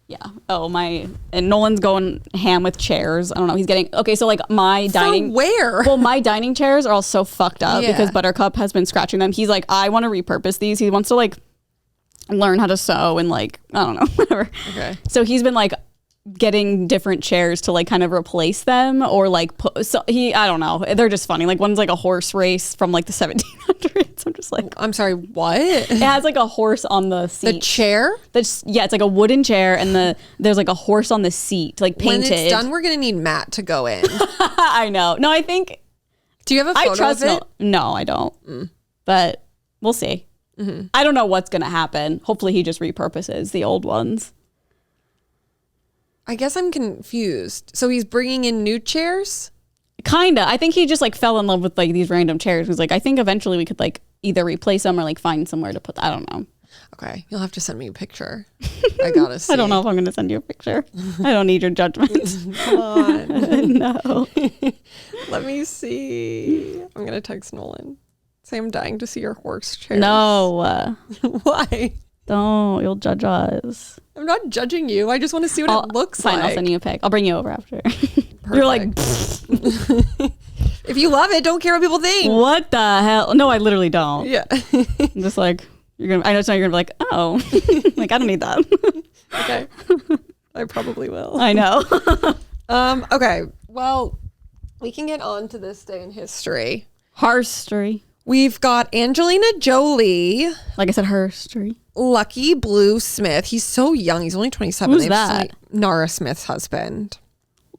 Yeah. Oh, and Nolan's going ham with chairs. I don't know. He's getting, okay, so like my dining. From where? Well, my dining chairs are all so fucked up because Buttercup has been scratching them. He's like, I want to repurpose these. He wants to like learn how to sew and like, I don't know, whatever. Okay. So he's been like getting different chairs to like kind of replace them or like I don't know. They're just funny. Like one's like a horse race from like the 1700s. I'm just like, I'm sorry, what? It has like a horse on the seat. The chair? It's like a wooden chair and there's like a horse on the seat, like painted. When it's done, we're gonna need Matt to go in. I know. No, I think. Do you have a photo of it? No, I don't. But we'll see. Mm-hmm. I don't know what's gonna happen. Hopefully, he just repurposes the old ones. I guess I'm confused. So he's bringing in new chairs? Kinda. I think he just like fell in love with like these random chairs. He's like, I think eventually we could like either replace them or like find somewhere to put I don't know. Okay. You'll have to send me a picture. I gotta see. I don't know if I'm gonna send you a picture. I don't need your judgment. Come on. No. Let me see. I'm gonna text Nolan. Say I'm dying to see your horse chairs. No. Why? Don't. You'll judge us. I'm not judging you. I just want to see what it looks like. Fine, I'll send you a pic. I'll bring you over after. You're like, if you love it, don't care what people think. What the hell? No, I literally don't. Yeah. I'm just like, I know you're gonna be like, oh, like I don't need that. Okay. I probably will. I know. Okay. Well, we can get on to this day in history. Herstory. We've got Angelina Jolie. Like I said, herstory. Lucky Blue Smith. He's so young. He's only 27. Who's that? Nara Smith's husband.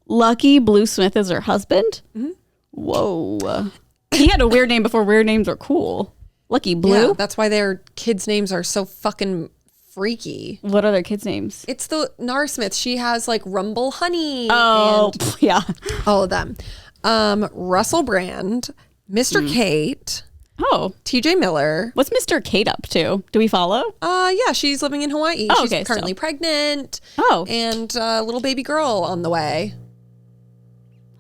Lucky Blue Smith is her husband? Mm-hmm. Whoa. He had a weird name before weird names were cool. Lucky Blue? Yeah, that's why their kids' names are so fucking freaky. What are their kids' names? It's the Nara Smith. She has like Rumble Honey. Oh, and yeah. All of them. Russell Brand, Mr. Kate. Oh. TJ Miller. What's Mr. Kate up to? Do we follow? Yeah, she's living in Hawaii. Oh, she's currently pregnant. Oh. And a little baby girl on the way.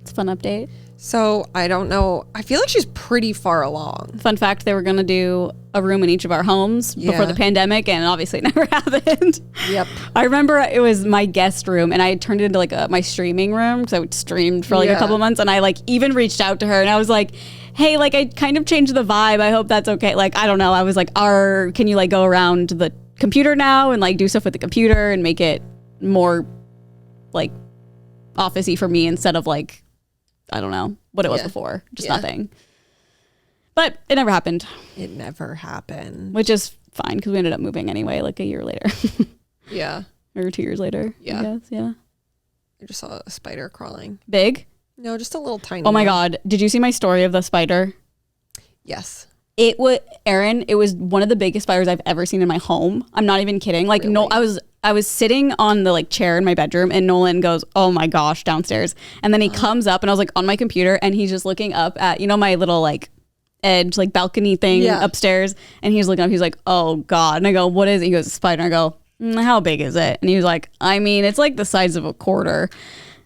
It's a fun update. So I don't know. I feel like she's pretty far along. Fun fact, they were going to do a room in each of our homes before the pandemic, and obviously it never happened. Yep. I remember it was my guest room, and I turned it into like my streaming room because I streamed for like a couple months, and I like even reached out to her, and I was like, hey, like I kind of changed the vibe. I hope that's okay. Like, I don't know. I was like, can you like go around the computer now and like do stuff with the computer and make it more like office-y for me instead of like, I don't know what it was before. Just nothing. But it never happened. It never happened. Which is fine because we ended up moving anyway, like a year later. Yeah. Or 2 years later. Yeah. I guess. Yeah. I just saw a spider crawling. Big? No, just a little tiny. Oh my God. Did you see my story of the spider? Yes. It was, Erin, it was one of the biggest spiders I've ever seen in my home. I'm not even kidding. Like, really? No, I was sitting on the like chair in my bedroom and Nolan goes, oh my gosh, downstairs. And then he comes up and I was like on my computer and he's just looking up at, my little like edge, like balcony thing upstairs. And he's looking up, he's like, oh God. And I go, what is it? He goes, spider. And I go, how big is it? And he was like, I mean, it's like the size of a quarter.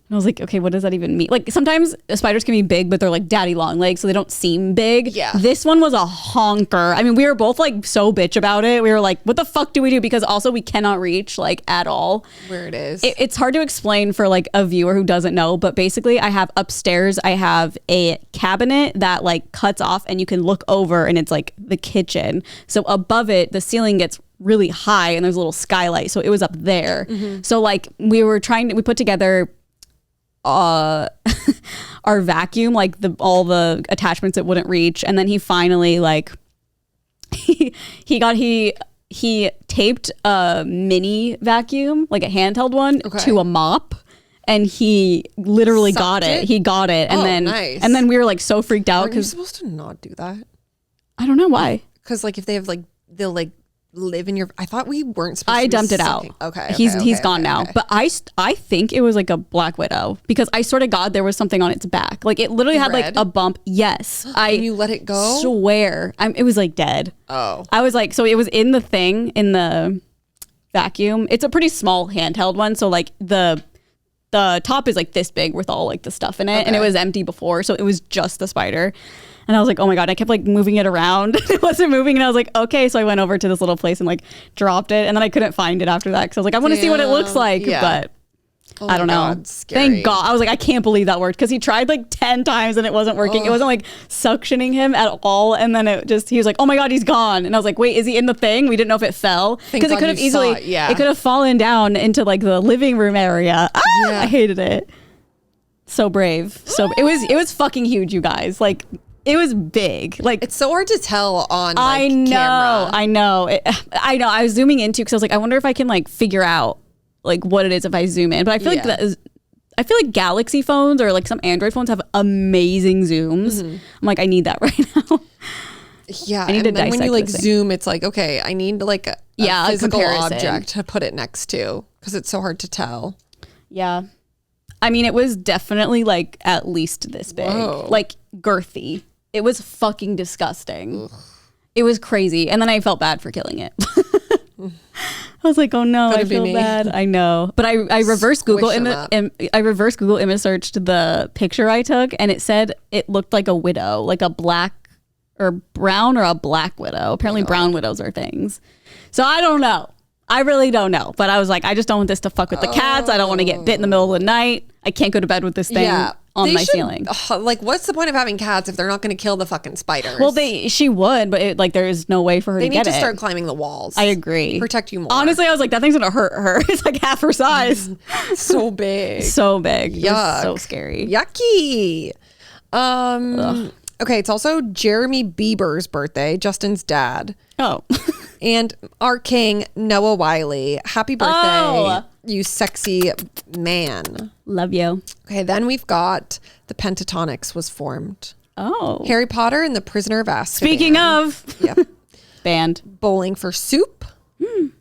And I was like, okay, what does that even mean? Like sometimes spiders can be big, but they're like daddy long legs, so they don't seem big. Yeah. This one was a honker. I mean, we were both like so bitch about it. We were like, what the fuck do we do? Because also we cannot reach like at all where it is. It's hard to explain for like a viewer who doesn't know, but basically I have upstairs, I have a cabinet that like cuts off and you can look over and it's like the kitchen. So above it, the ceiling gets really high and there's a little skylight. So it was up there. So like we put together our vacuum, like all the attachments that wouldn't reach, and then he finally like he taped a mini vacuum, like a handheld one, to a mop, and he literally got it. He got it, and nice. And then we were like so freaked out because you're supposed to not do that. I don't know why. Because like if they have like they'll like live in your. I thought we weren't supposed. I to dumped it out. Okay, he's gone now. But I think it was like a black widow because I swear to God there was something on its back. Like it literally had like a bump. Yes, and you let it go. Swear, it was like dead. Oh, I was like, so it was in the vacuum. It's a pretty small handheld one. So like the top is like this big with all like the stuff in it, and it was empty before, so it was just the spider. And I was like, oh my God, I kept like moving it around. It wasn't moving. And I was like, okay. So I went over to this little place and like dropped it. And then I couldn't find it after that. Because I was like, I want to see what it looks like. Yeah. But I don't know. Thank God. I was like, I can't believe that worked. Because he tried like 10 times and it wasn't working. It wasn't like suctioning him at all. And then he was like, oh my God, he's gone. And I was like, wait, is he in the thing? We didn't know if it fell. Because it could have easily, it could have fallen down into like the living room area. I hated it. So brave. So it was fucking huge, you guys. Like, it was big. Like it's so hard to tell on like, I know. camera. I know. I was zooming into because I was like, I wonder if I can like figure out like what it is if I zoom in. But I feel I feel like Galaxy phones or like some Android physical have amazing zooms. I'm like, I need that right now. Yeah, I need to dissect when you like zoom, it's like, okay, I need like a physical object to put it next to because it's so hard to tell. Yeah. I mean, it was definitely like at least this big, like girthy. It was fucking disgusting. Ugh. It was crazy. And then I felt bad for killing it. I was like, oh no, I feel bad. I know. But I reverse Google image searched the picture I took and it said it looked like a widow, like a black or brown or a black widow. Apparently brown widows are things. So I don't know. I really don't know. But I was like, I just don't want this to fuck with the cats. I don't want to get bit in the middle of the night. I can't go to bed with this thing on my ceiling. Like, what's the point of having cats if they're not going to kill the fucking spiders? Well, she would, but like there is no way for her to get it. They need to start climbing the walls. I agree. Protect you more. Honestly, I was like, that thing's going to hurt her. It's like half her size. So big. So big. Yuck. So scary. Yucky. Okay, it's also Jeremy Bieber's birthday, Justin's dad. Oh. And our king, Noah Wiley. Happy birthday, you sexy man. Love you. Okay, then we've got the Pentatonics was formed. Oh. Harry Potter and the Prisoner of Azkaban. Speaking of. Yep. Band. Bowling for Soup.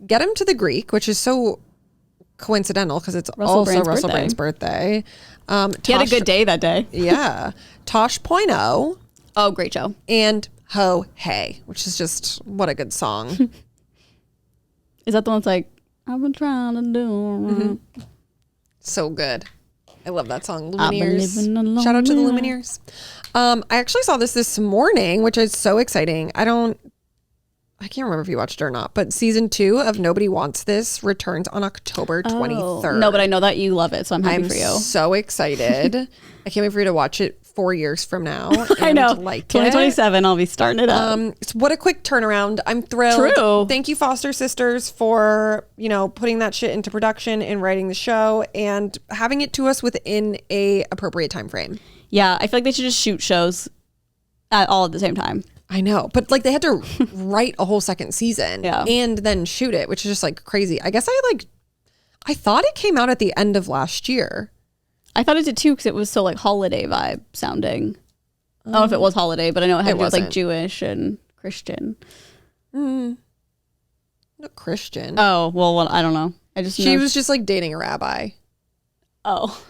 Get Him to the Greek, which is so coincidental because it's also Russell Brand's birthday. He had a good day that day. Yeah. Tosh.0. Oh, great show. And Ho Hey, which is just, what a good song. Is that the one that's like, I've been trying to do So good. I love that song. Lumineers. Shout out to the Lumineers. I actually saw this morning, which is so exciting. I can't remember if you watched it or not, but season 2 of Nobody Wants This returns on October 23rd. No, but I know that you love it, so I'm happy for you. I'm so excited. I can't wait for you to watch it 4 years from now. I know. Like 2027, I'll be starting it up. What a quick turnaround. I'm thrilled. True. Thank you, Foster Sisters, for, putting that shit into production and writing the show and having it to us within a appropriate time frame. Yeah, I feel like they should just shoot shows all at the same time. I know, but like they had to write a whole second season and then shoot it, which is just like crazy. I guess I thought it came out at the end of last year. I thought it did too because it was so like holiday vibe sounding. I don't know if it was holiday, but I know it had like Jewish and Christian. Not Christian. Oh, well, I don't know. She was just like dating a rabbi. Oh.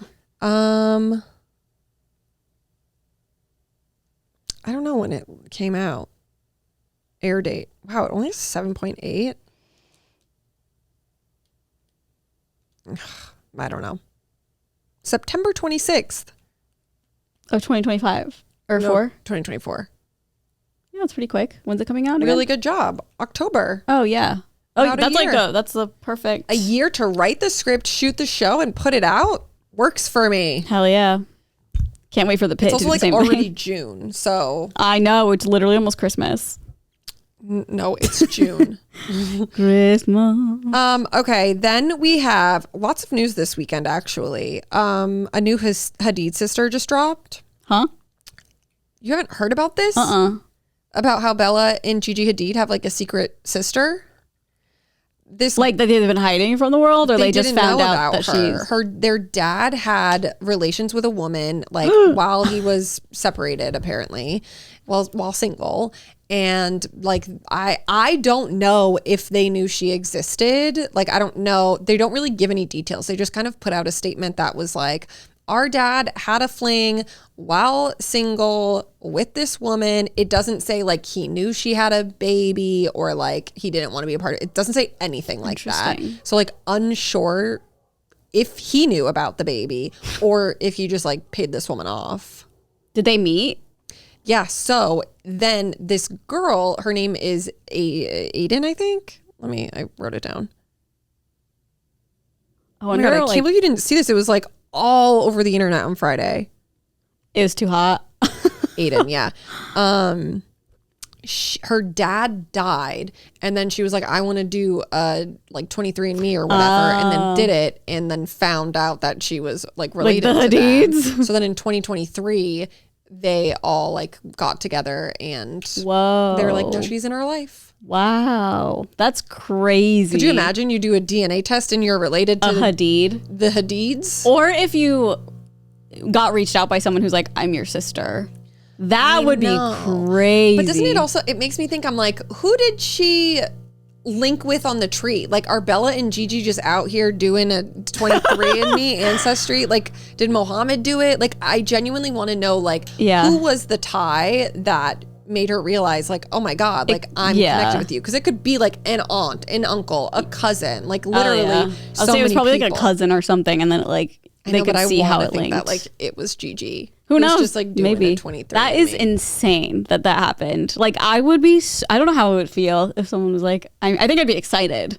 I don't know when it came out. Air date. Wow, it only has 7.8. I don't know. September 26th. Of 2025 or No, 4? 2024. Yeah, it's pretty quick. When's it coming out again? Really good job. October. Oh, yeah. Oh, About a that's year. that's the perfect. A year to write the script, shoot the show, and put it out works for me. Hell yeah. Can't wait for the pit It's to also do the like same already thing. June, so I know. It's literally almost Christmas. no, it's June. Christmas. Okay, then we have lots of news this weekend, actually. A new Hadid sister just dropped. Huh? You haven't heard about this? About how Bella and Gigi Hadid have like a secret sister? This Like that they've been hiding from the world, or they just didn't found know out about that her. Their dad had relations with a woman like while he was separated, apparently, while single. And like I don't know if they knew she existed. Like I don't know. They don't really give any details. They just kind of put out a statement that was like, our dad had a fling while single with this woman. It doesn't say like he knew she had a baby or like he didn't want to be a part of it. It doesn't say anything like that. So like unsure if he knew about the baby or if he just like paid this woman off. Did they meet? Yeah. So then this girl, her name is Aiden, I think. I wrote it down. I Oh my wonder. God, I like, can't believe you didn't see this. It was like all over the internet on Friday. it was too hot. Aiden, yeah. Her dad died, and then she was like, I want to do like 23andMe or whatever, and then did it, and then found out that she was like related the to them. Hadids? So then in 2023, they all like got together and Whoa. they were like, no, she's in our life. Wow. That's crazy. Could you imagine you do a DNA test and you're related to a Hadid? the Hadids? Or if you got reached out by someone who's like, I'm your sister. That would be crazy. But doesn't it also, it makes me think, I'm like, who did she link with on the tree? Like, are Bella and Gigi just out here doing a 23andMe ancestry? Like, did Mohammed do it? Like, I genuinely want to know, like, who was the tie that made her realize, like, oh my God, like, I'm connected with you? Because it could be like an aunt, an uncle, a cousin, like literally. I'll say it was probably like a cousin or something, and then like they could see how it linked. That, like, it was Gigi. Who knows? Just like doing maybe a 23andMe. That is insane that happened. Like I would be. I don't know how I would feel if someone was like. I think I'd be excited.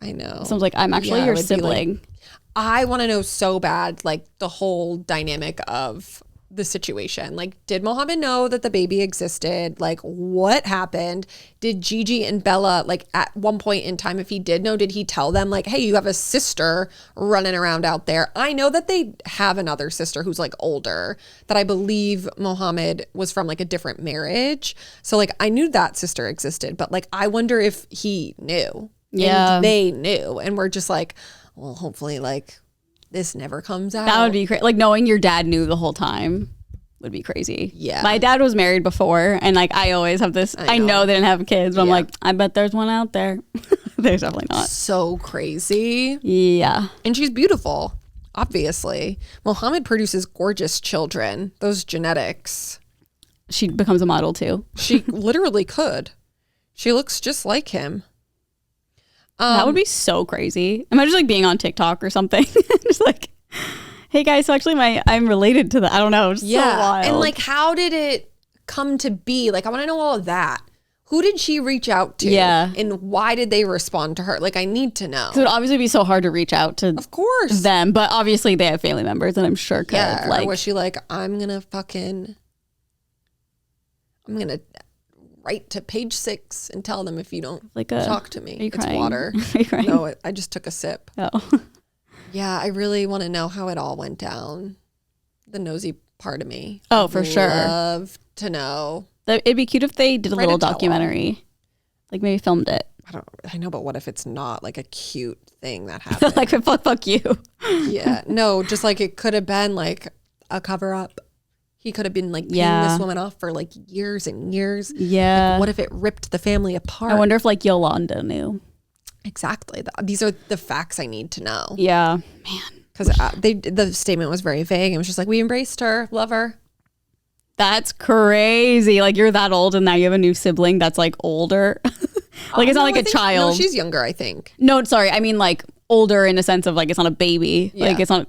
I know. Someone's like, I'm actually your it would be sibling. like, I want to know so bad, like the whole dynamic of the situation. Like, did Mohammed know that the baby existed? Like, what happened? Did Gigi and Bella, like at one point in time, if he did know, did he tell them like, hey, you have a sister running around out there? I know that they have another sister who's like older, that I believe Mohammed was from like a different marriage. So like, I knew that sister existed, but like, I wonder if he knew. Yeah. And they knew. And we're just like, well, hopefully like this never comes out. That would be crazy. Like knowing your dad knew the whole time would be crazy. Yeah. My dad was married before, and like I always have this. I know they didn't have kids, but I'm like, I bet there's one out there. There's definitely not. So crazy. Yeah. And she's beautiful, obviously. Mohammed produces gorgeous children. Those genetics. She becomes a model too. She literally could. She looks just like him. That would be so crazy. Imagine like being on TikTok or something. Just like, hey guys, so actually I'm related to the, I don't know. It's so wild. And like, how did it come to be? Like, I want to know all of that. Who did she reach out to? Yeah. And why did they respond to her? Like, I need to know. It would obviously be so hard to reach out to Of course. them, but obviously they have family members and I'm sure could. Yeah. Like, Or was she like, I'm going to write to page 6 and tell them if you don't like talk to me. Are you It's crying? water. Are you crying? No, I just took a sip. Oh. Yeah, I really want to know how it all went down. The nosy part of me. Oh, for sure. Love to know. It'd be cute if they did a Write a little tell-all. documentary. Like maybe filmed it. I know, but what if it's not like a cute thing that happened? Like fuck you. Yeah, no, just like it could have been like a cover up. He could have been like paying this woman off for like years and years. Yeah. Like, what if it ripped the family apart? I wonder if like Yolanda knew. Exactly. These are the facts I need to know. Yeah. Man. Because the statement was very vague. It was just like, we embraced her, love her. That's crazy. Like you're that old and now you have a new sibling that's like older. Like it's not like a child. No, she's younger, I think. No, sorry. I mean like older in a sense of like it's not a baby. Like it's not,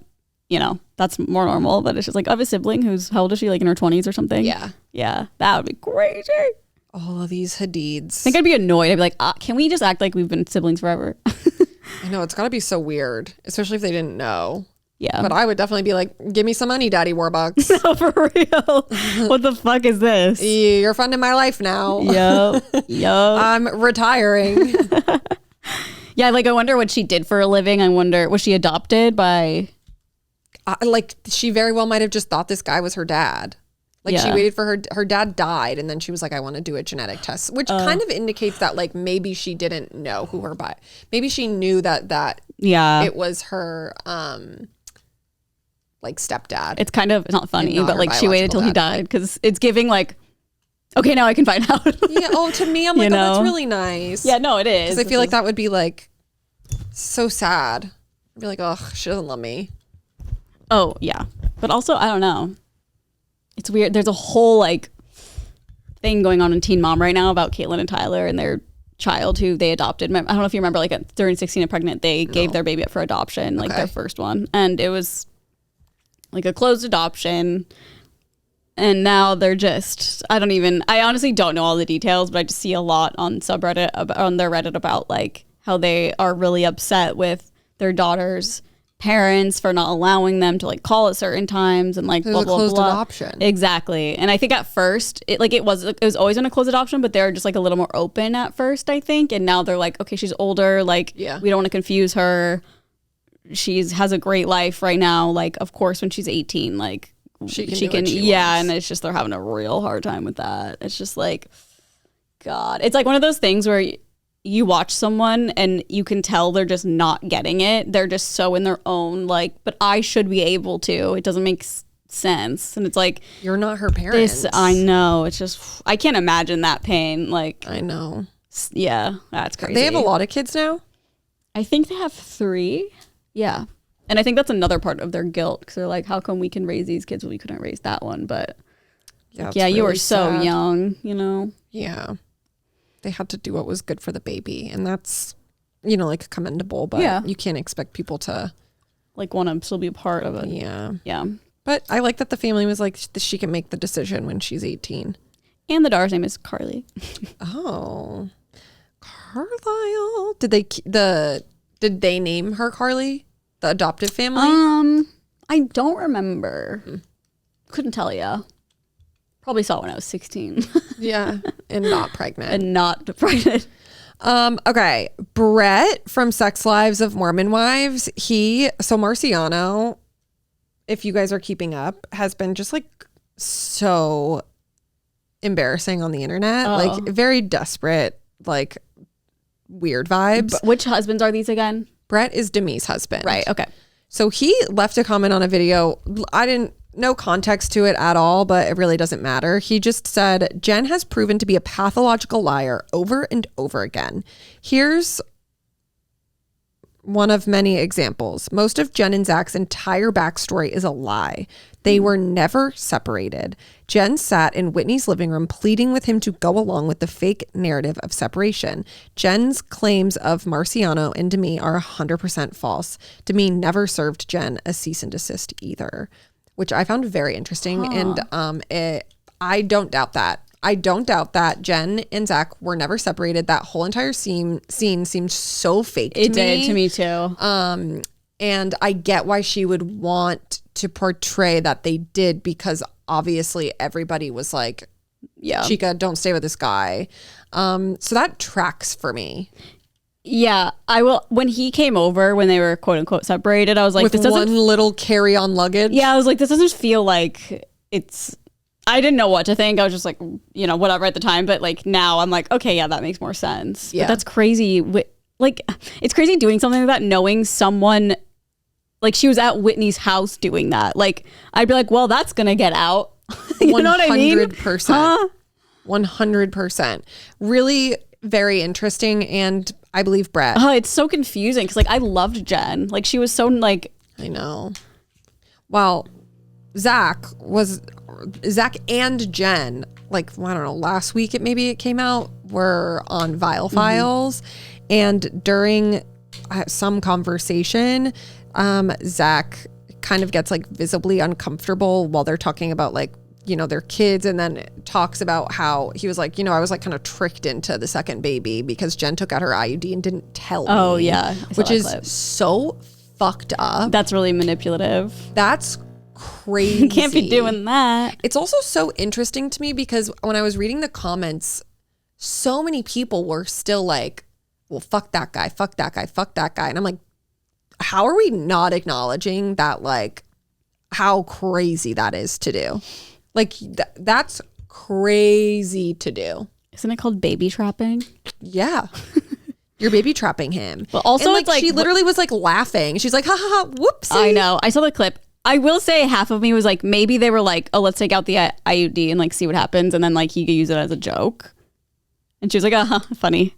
that's more normal. But it's just like, I have a sibling who's, how old is she? Like in her 20s or something? Yeah, that would be crazy. All of these Hadids. I think I'd be annoyed. I'd be like, can we just act like we've been siblings forever? I know, it's got to be so weird, especially if they didn't know. Yeah. But I would definitely be like, give me some money, Daddy Warbucks. No, for real. What the fuck is this? You're funding my life now. Yup. I'm retiring. Yeah, like I wonder what she did for a living. I wonder, was she adopted by... like she very well might have just thought this guy was her dad. Like she waited for her dad died, and then she was like, I want to do a genetic test, which kind of indicates that like maybe she didn't know who her maybe she knew that it was her like stepdad. It's kind of, it's not funny, but like she waited till he died, because it's giving like, okay, now I can find out. Yeah. Oh, to me, I'm like, oh, that's really nice. Yeah, no, it is. Because I feel like that would be like so sad. I'd be like, oh, she doesn't love me. Oh yeah, but also I don't know. It's weird. There's a whole like thing going on in Teen Mom right now about Caitlyn and Tyler and their child who they adopted. I don't know if you remember, like during 16 and Pregnant, they gave their baby up for adoption, like their first one, and it was like a closed adoption. And now they're just, I honestly don't know all the details, but I just see a lot on subreddit, on their Reddit, about like how they are really upset with their daughter's parents for not allowing them to like call at certain times and like blah, blah, closed blah. adoption. Exactly. And I think at first it was always in a closed adoption, but they're just like a little more open at first, I think. And now they're like, okay, she's older. Like we don't want to confuse her. Has a great life right now. Like, of course, when she's 18, like she can yeah. And it's just, they're having a real hard time with that. It's just like, God, it's like one of those things where you watch someone and you can tell they're just not getting it. They're just so in their own, like, but I should be able to. It doesn't make sense. And it's like, you're not her parents. I know. It's just, I can't imagine that pain. Like, I know. Yeah, that's crazy. They have a lot of kids now? I think they have 3. Yeah. And I think that's another part of their guilt, because they're like, how come we can raise these kids when we couldn't raise that one? But yeah, you were so young, you know? Yeah. They had to do what was good for the baby, and that's, you know, like commendable, but you can't expect people to like want to still be a part of it. Yeah. But I like that the family was like, she can make the decision when she's 18. And the daughter's name is Carly. Oh, Carlisle. Did they name her Carly, the adoptive family? I don't remember. Couldn't tell you. Probably saw it when I was 16. Yeah, and not pregnant. Okay, Brett from Sex Lives of Mormon Wives. Marciano, if you guys are keeping up, has been just like so embarrassing on the internet. Like very desperate, like weird vibes. Which husbands are these again? Brett is Demi's husband. Right, okay. So he left a comment on a video. No context to it at all, but it really doesn't matter. He just said, Jen has proven to be a pathological liar over and over again. Here's one of many examples. Most of Jen and Zach's entire backstory is a lie. They were never separated. Jen sat in Whitney's living room pleading with him to go along with the fake narrative of separation. Jen's claims of Marciano and Demi are 100% false. Demi never served Jen a cease and desist either, which I found very interesting. And I don't doubt that. I don't doubt that Jen and Zach were never separated. That whole entire scene seemed so fake to me. It did to me too. And I get why she would want to portray that they did, because obviously everybody was like, yeah, Chica, don't stay with this guy. So that tracks for me. Yeah, I will. When he came over, when they were quote unquote separated, I was like, with this one little carry-on luggage. Yeah, I was like, this doesn't feel like it's. I didn't know what to think. I was just like, you know, whatever at the time. But like now, I'm like, okay, yeah, that makes more sense. Yeah, but that's crazy. Like, it's crazy doing something like that, knowing someone. Like, she was at Whitney's house doing that. Like, I'd be like, well, that's gonna get out. You know what I mean? 100%. 100%. Really very interesting, and I believe Brett. It's so confusing because like I loved Jen. Like she was so like. I know. Well, Zach and Jen, like, I don't know, last week it came out, were on Vile Files, and during some conversation, Zach kind of gets like visibly uncomfortable while they're talking about like, you know, their kids, and then talks about how he was like, you know, I was like kind of tricked into the second baby because Jen took out her IUD and didn't tell me. Oh yeah. Which is so fucked up. That's really manipulative. That's crazy. You can't be doing that. It's also so interesting to me because when I was reading the comments, so many people were still like, well, fuck that guy, fuck that guy, fuck that guy. And I'm like, how are we not acknowledging that, like, how crazy that is to do? Like, that's crazy to do. Isn't it called baby trapping? Yeah. You're baby trapping him. But also, and, it's like she literally was like laughing. She's like, ha ha ha, whoopsie. I know. I saw the clip. I will say half of me was like, maybe they were like, oh, let's take out the IUD and like see what happens. And then like he could use it as a joke. And she was like, funny.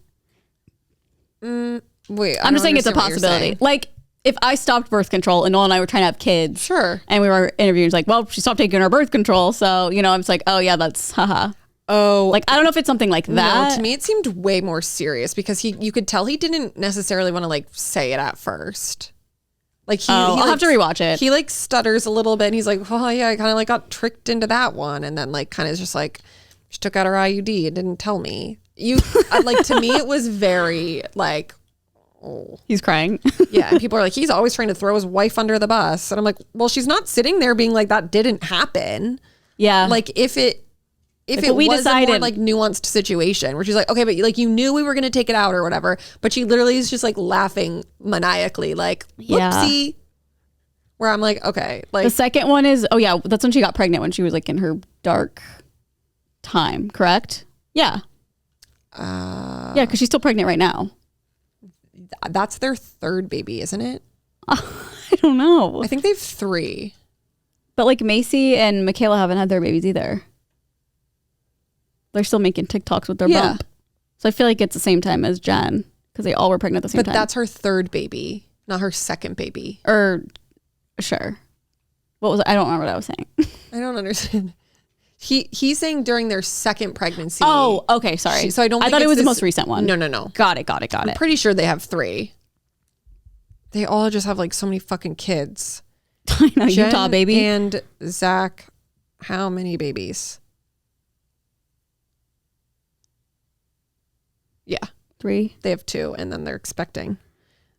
Wait, I'm just saying it's a possibility. Like, if I stopped birth control and Noel and I were trying to have kids. Sure. And we were interviewing, like, well, she stopped taking her birth control. So, you know, I'm just like, oh, yeah, that's haha. Oh. Like, I don't know if it's something like that. No, to me, it seemed way more serious because you could tell he didn't necessarily want to like say it at first. Like I'll like, have to rewatch it. He like stutters a little bit and he's like, oh yeah, I kind of like got tricked into that one. And then like kind of just like, she took out her IUD and didn't tell me. Like, to me, it was very like, oh. He's crying. Yeah. And people are like, he's always trying to throw his wife under the bus. And I'm like, well, she's not sitting there being like, that didn't happen. Yeah. Like if it was a more like nuanced situation where she's like, okay, but like you knew we were going to take it out or whatever, but she literally is just like laughing maniacally, like, whoopsie. Yeah. Where I'm like, okay. Like, the second one is, oh yeah, that's when she got pregnant, when she was like in her dark time, correct? Yeah. Yeah, because she's still pregnant right now. That's their third baby, isn't it? I don't know. I think they have 3. But like Macy and Michaela haven't had their babies either. They're still making TikToks with their bump. So I feel like it's the same time as Jen because they all were pregnant at the same time. But that's her third baby, not her second baby. Or sure. What was I don't remember what I was saying. I don't understand. He's saying during their second pregnancy. Oh, okay, sorry. So I thought it was the most recent one. No. Got it. I'm pretty sure they have 3. They all just have like so many fucking kids. I know, Jen Utah baby. And Zach, how many babies? Yeah. 3. They have 2 and then they're expecting.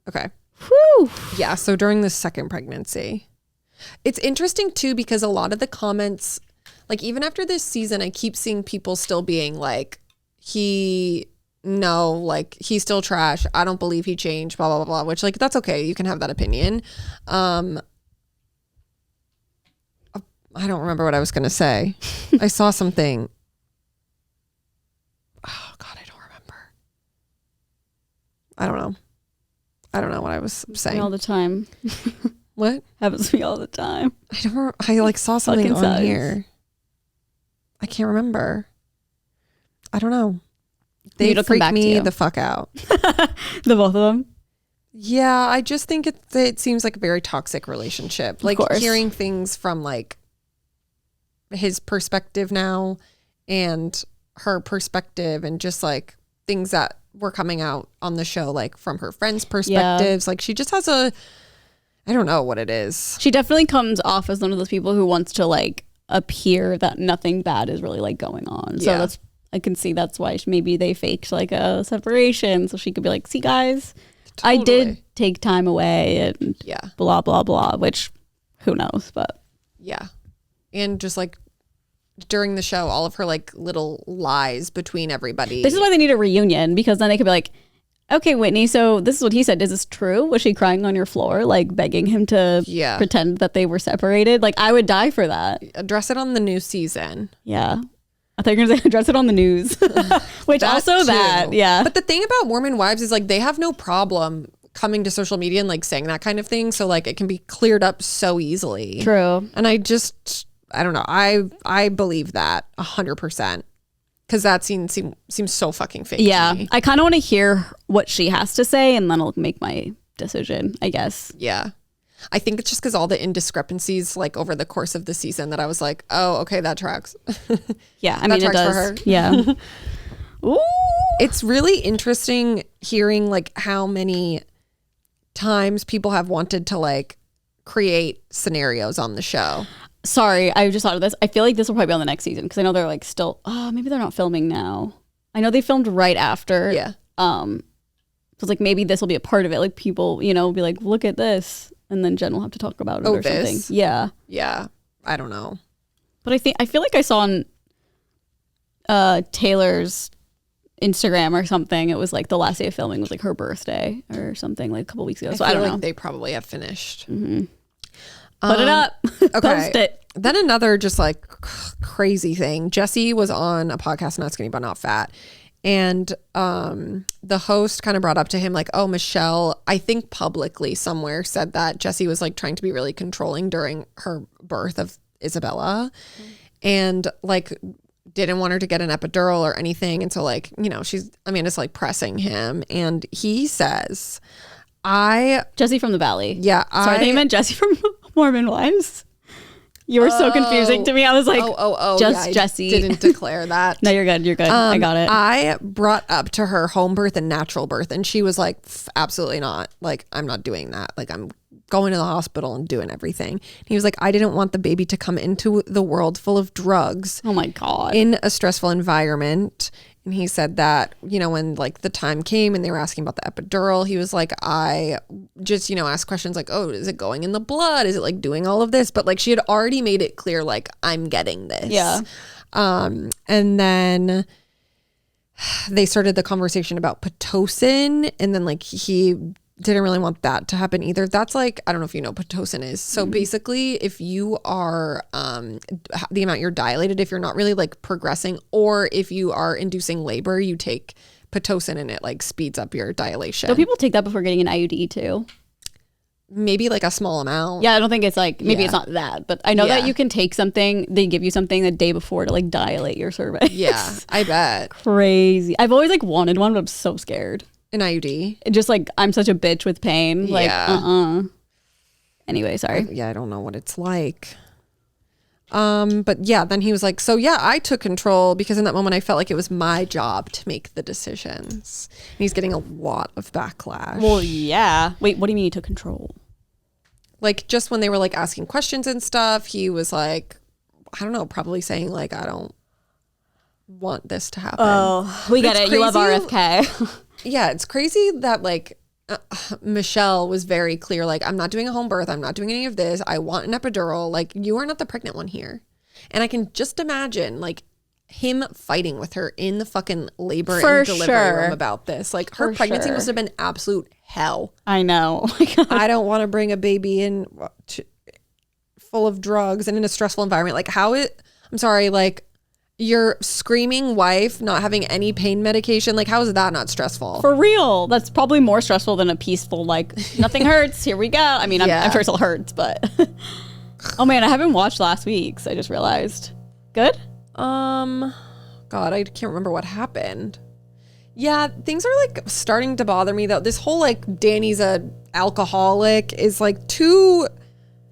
Okay. Whew. Yeah, so during the second pregnancy. It's interesting too because a lot of the comments, like even after this season, I keep seeing people still being like, he's still trash. I don't believe he changed, blah, blah, blah, blah, which like, that's okay. You can have that opinion. I don't remember what I was going to say. I saw something. Oh God, I don't remember. I don't know what I was saying. All the time. What? Happens to me all the time. I like saw something on here. I can't remember. I don't know. They freak me the fuck out. The both of them? Yeah, I just think it seems like a very toxic relationship. Like hearing things from like his perspective now and her perspective and just like things that were coming out on the show, like from her friends' perspectives. Yeah. Like she just has I don't know what it is. She definitely comes off as one of those people who wants to like appear that nothing bad is really like going on. So I can see that's why maybe they faked like a separation so she could be like, see guys, totally. I did take time away and blah, blah, blah, which who knows, but. Yeah. And just like during the show, all of her like little lies between everybody. This is why they need a reunion, because then they could be like, okay, Whitney, so this is what he said. Is this true? Was she crying on your floor, like begging him to pretend that they were separated? Like, I would die for that. Address it on the new season. Yeah. I thought you were going to say address it on the news. Which yeah. But the thing about Mormon Wives is like they have no problem coming to social media and like saying that kind of thing. So like it can be cleared up so easily. True. And I don't know. I believe that 100%. Because that scene seems so fucking fake to me. I kind of want to hear what she has to say and then I'll make my decision, I guess. Yeah. I think it's just because all the indiscrepancies like over the course of the season that I was like, oh, okay, that tracks. Yeah, I mean, it does. For her. Yeah. Ooh. It's really interesting hearing like how many times people have wanted to like create scenarios on the show. Sorry, I just thought of this. I feel like this will probably be on the next season because I know they're like still. Maybe they're not filming now. I know they filmed right after. Yeah. So it's like maybe this will be a part of it. Like people, you know, be like, look at this, and then Jen will have to talk about it or something. Yeah. Yeah. I don't know. But I feel like I saw on Taylor's Instagram or something. It was like the last day of filming was like her birthday or something like a couple weeks ago. So I don't know. They probably have finished. Mm-hmm. Put it up. Okay. Post it. Then another just like crazy thing. Jesse was on a podcast, Not Skinny But Not Fat. And the host kind of brought up to him like, oh, Michelle, I think publicly somewhere said that Jesse was like trying to be really controlling during her birth of Isabella. And like didn't want her to get an epidural or anything. And so like, you know, it's like pressing him. And he says, Jesse from the Valley. Yeah. Sorry, they meant Jesse from Mormon Wives. You were so confusing to me. I was like, just Jesse. Didn't declare that. No, you're good. You're good. I got it. I brought up to her home birth and natural birth, and she was like, absolutely not. Like, I'm not doing that. Like, I'm going to the hospital and doing everything. And he was like, I didn't want the baby to come into the world full of drugs. Oh my God. In a stressful environment. And he said that, you know, when like the time came and they were asking about the epidural, he was like, I just, you know, asked questions like, oh, is it going in the blood? Is it like doing all of this? But like she had already made it clear, like, I'm getting this. Yeah. And then they started the conversation about Pitocin. And then like he didn't really want that to happen either. That's like, I don't know if you know what Pitocin is. So basically if you are the amount you're dilated, if you're not really like progressing, or if you are inducing labor, you take Pitocin and it like speeds up your dilation. Do people take that before getting an IUD too? Maybe like a small amount. Yeah, I don't think it's like, maybe it's not that, but I know that you can take something, they give you something the day before to like dilate your cervix. Yeah, I bet. Crazy. I've always like wanted one, but I'm so scared. An IUD? Just like, I'm such a bitch with pain. Like, Anyway, sorry. I don't know what it's like. But yeah, then he was like, so yeah, I took control because in that moment I felt like it was my job to make the decisions. And he's getting a lot of backlash. Well, yeah. Wait, what do you mean you took control? Like just when they were like asking questions and stuff, he was like, I don't know, probably saying like, I don't want this to happen. Oh, we get it. You love RFK. Yeah, it's crazy that like Michelle was very clear, like, I'm not doing a home birth. I'm not doing any of this. I want an epidural. Like, you are not the pregnant one here. And I can just imagine like him fighting with her in the fucking labor and delivery room about this. Like her pregnancy must have been absolute hell. I know. Oh my God. I don't want to bring a baby in full of drugs and in a stressful environment. Like I'm sorry, like your screaming wife not having any pain medication, like how is that not stressful? For real. That's probably more stressful than a peaceful like nothing hurts, here we go. I mean, I'm sure it still hurts, but oh man, I haven't watched last week's. I just realized. Good? God, I can't remember what happened. Yeah, things are like starting to bother me though. This whole like Danny's a alcoholic is like too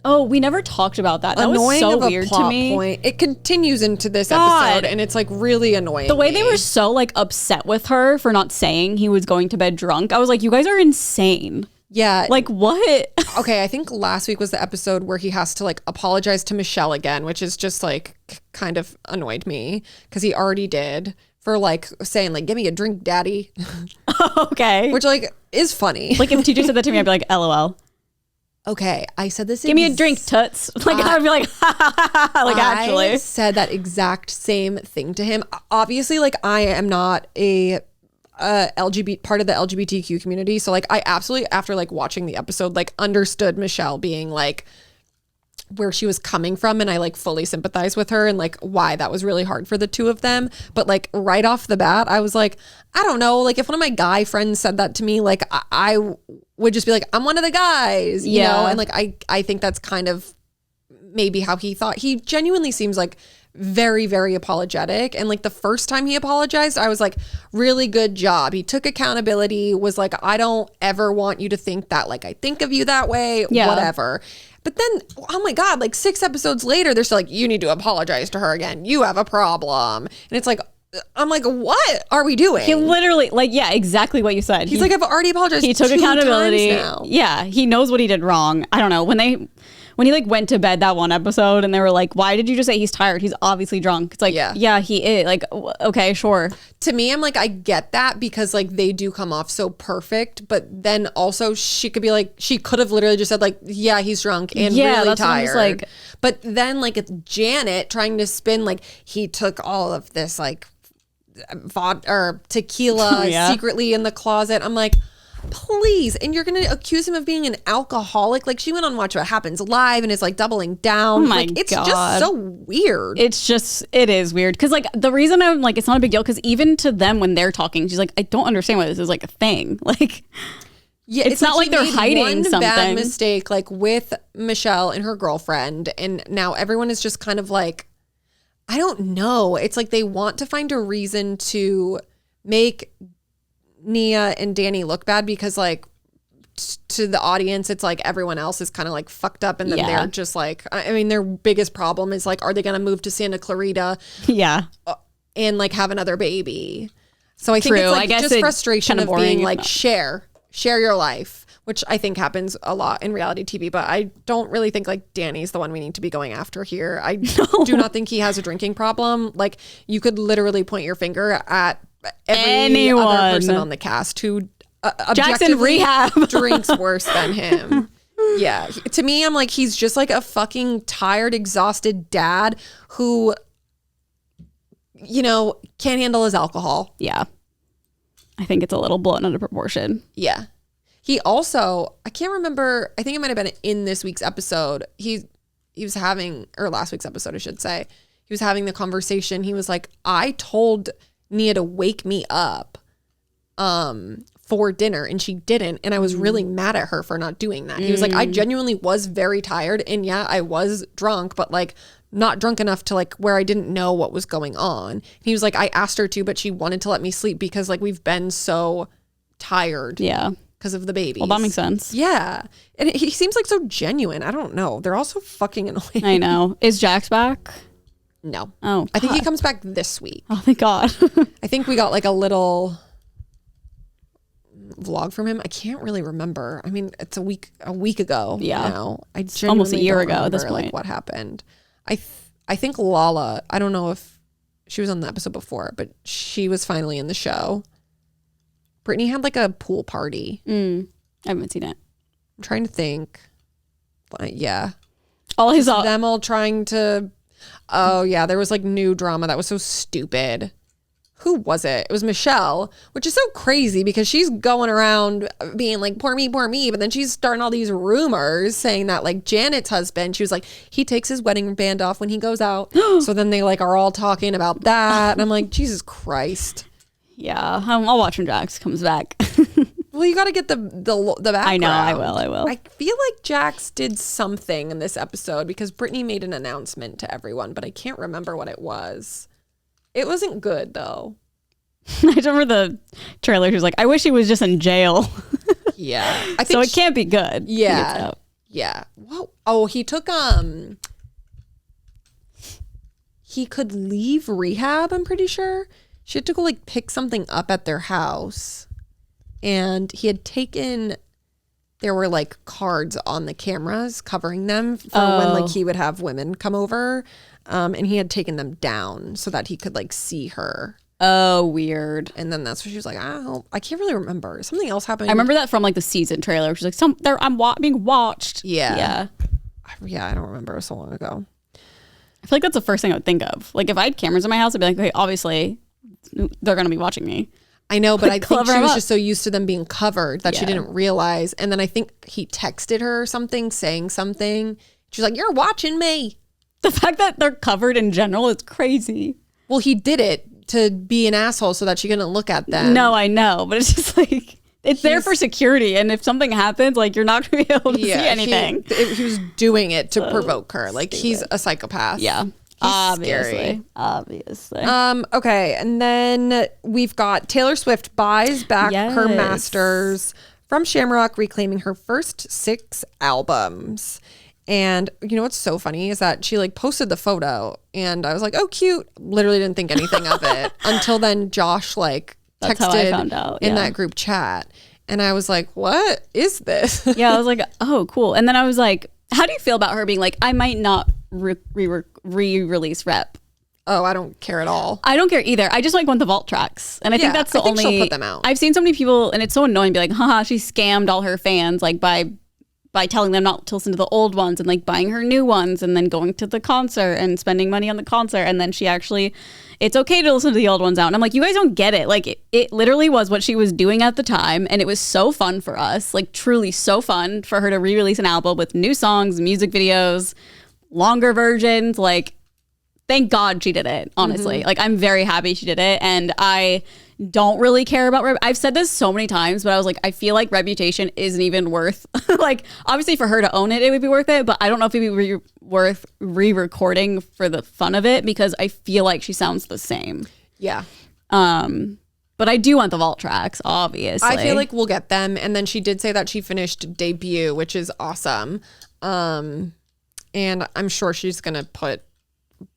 Oh, we never talked about that. That was so weird to me. Point. It continues into this episode and it's like really annoying. The way they were so like upset with her for not saying he was going to bed drunk. I was like, you guys are insane. Yeah. Like what? Okay, I think last week was the episode where he has to like apologize to Michelle again, which is just like kind of annoyed me because he already did for like saying like, give me a drink, daddy. Okay. Which like is funny. Like if TJ said that to me, I'd be like, LOL. Okay, I said this. Give me a drink, toots. Like I'd be like, like actually. I said that exact same thing to him. Obviously, like I am not a LGBT part of the LGBTQ community, so like I absolutely after like watching the episode like understood Michelle being like where she was coming from, and I like fully sympathize with her and like why that was really hard for the two of them. But like right off the bat, I was like, I don't know, like if one of my guy friends said that to me, like I would just be like, I'm one of the guys, you know? And like I think that's kind of maybe how he thought. He genuinely seems like very, very apologetic. And like the first time he apologized, I was like, really good job. He took accountability, was like, I don't ever want you to think that like I think of you that way, whatever. But then, oh my God, like 6 episodes later, they're still like, you need to apologize to her again. You have a problem. And it's like, I'm like, what are we doing? He literally, like, yeah, exactly what you said. He's like, I've already apologized. He took 2 accountability. times now. Yeah, he knows what he did wrong. I don't know. When he like went to bed that one episode and they were like, why did you just say he's tired? He's obviously drunk. It's like, yeah, he is. Like, okay, sure. To me, I'm like, I get that because like they do come off so perfect, but then also she could be like, she could have literally just said like, yeah, he's drunk and really tired. Like, but then like it's Janet trying to spin like he took all of this like tequila secretly in the closet. I'm like, please. And you're going to accuse him of being an alcoholic? Like, she went on Watch What Happens Live and is like doubling down. Oh my like, it's God. just so weird. It is weird. Cause like the reason I'm like, it's not a big deal. Cause even to them when they're talking, she's like, I don't understand why this is like a thing. Like, yeah, it's not like they're hiding something. Bad mistake, like with Michelle and her girlfriend. And now everyone is just kind of like, I don't know. It's like they want to find a reason to make Nia and Danny look bad because like to the audience, it's like everyone else is kind of like fucked up. And then they're just like, I mean, their biggest problem is like, are they going to move to Santa Clarita? Yeah. And like have another baby. So I think it's like just frustration of being like, share your life. Which I think happens a lot in reality TV, but I don't really think like Danny's the one we need to be going after here. I do not think he has a drinking problem. Like you could literally point your finger at every other person on the cast who Jackson rehab drinks worse than him. Yeah. To me, I'm like, he's just like a fucking tired, exhausted dad who, you know, can't handle his alcohol. Yeah. I think it's a little blown out of proportion. Yeah. He also, I can't remember, I think it might have been in this week's episode. He was having, or last week's episode, I should say. He was having the conversation. He was like, I told Nia to wake me up for dinner and she didn't. And I was really mad at her for not doing that. He was like, I genuinely was very tired. And yeah, I was drunk, but like not drunk enough to like where I didn't know what was going on. And he was like, I asked her to, but she wanted to let me sleep because like we've been so tired. Yeah. Because of the baby. Well, that makes sense. Yeah. And he seems like so genuine. I don't know. They're also fucking annoying. I know. Is Jax back? No. Oh, God. I think he comes back this week. Oh, thank God. I think we got like a little vlog from him. I can't really remember. I mean, it's a week ago. Yeah. Now. I almost a year ago at this point. Like what happened. I think Lala, I don't know if she was on the episode before, but she was finally in the show. Brittany had like a pool party. I haven't seen it. I'm trying to think. But yeah. Them all trying to. Oh yeah, there was like new drama that was so stupid. Who was it? It was Michelle, which is so crazy because she's going around being like, poor me, but then she's starting all these rumors saying that like Janet's husband, she was like, he takes his wedding band off when he goes out. So then they like are all talking about that. And I'm like, Jesus Christ. Yeah, I'll watch when Jax comes back. Well, you got to get the background. I know, I will. I feel like Jax did something in this episode because Brittany made an announcement to everyone, but I can't remember what it was. It wasn't good, though. I remember the trailer. She was like, I wish he was just in jail. Yeah. I think so it can't be good. Yeah. Yeah. Whoa. Oh, he took, he could leave rehab, I'm pretty sure. She had to go like pick something up at their house. And he had taken, there were like cards on the cameras covering them for when like he would have women come over. And he had taken them down so that he could like see her. Oh, weird. And then that's when she was like, I can't really remember. Something else happened. I remember that from like the season trailer. She's like, I'm being watched. Yeah. Yeah, I don't remember. It was so long ago. I feel like that's the first thing I would think of. Like if I had cameras in my house, I'd be like, okay, obviously they're going to be watching me. I know, but I think she was just so used to them being covered that she didn't realize. And then I think he texted her or something, saying something. She's like, you're watching me. The fact that they're covered in general is crazy. Well, he did it to be an asshole so that she couldn't look at them. No, I know. But it's just like, it's there for security. And if something happens, like you're not going to be able to see anything. He was doing it to provoke her. Like he's a psychopath. Yeah. Obviously. Okay, and then we've got Taylor Swift buys back her masters from Shamrock, reclaiming her first 6 albums. And you know what's so funny is that she like posted the photo and I was like, oh, cute. Literally didn't think anything of it until then Josh like That's how I texted found out, in that group chat. And I was like, what is this? Yeah, I was like, oh, cool. And then I was like, how do you feel about her being like, I might not re-release Rep? Oh, I don't care at all. I don't care either. I just like want the vault tracks. And I think that's the only... she'll put them out. I've seen so many people, and it's so annoying, be like, haha, she scammed all her fans like by telling them not to listen to the old ones and like buying her new ones and then going to the concert and spending money on the concert. And then she actually, it's okay to listen to the old ones out. And I'm like, you guys don't get it. Like it literally was what she was doing at the time. And it was so fun for us, like truly so fun for her to re-release an album with new songs, music videos, longer versions. Like, thank God she did it, honestly. Like, I'm very happy she did it. And I don't really care about I've said this so many times, but I was like, I feel like Reputation isn't even worth like, obviously for her to own it, it would be worth it, but I don't know if it'd be worth re-recording for the fun of it, because I feel like she sounds the same. Yeah. But I do want the vault tracks, obviously. I feel like we'll get them. And then she did say that she finished Debut, which is awesome. And I'm sure she's gonna put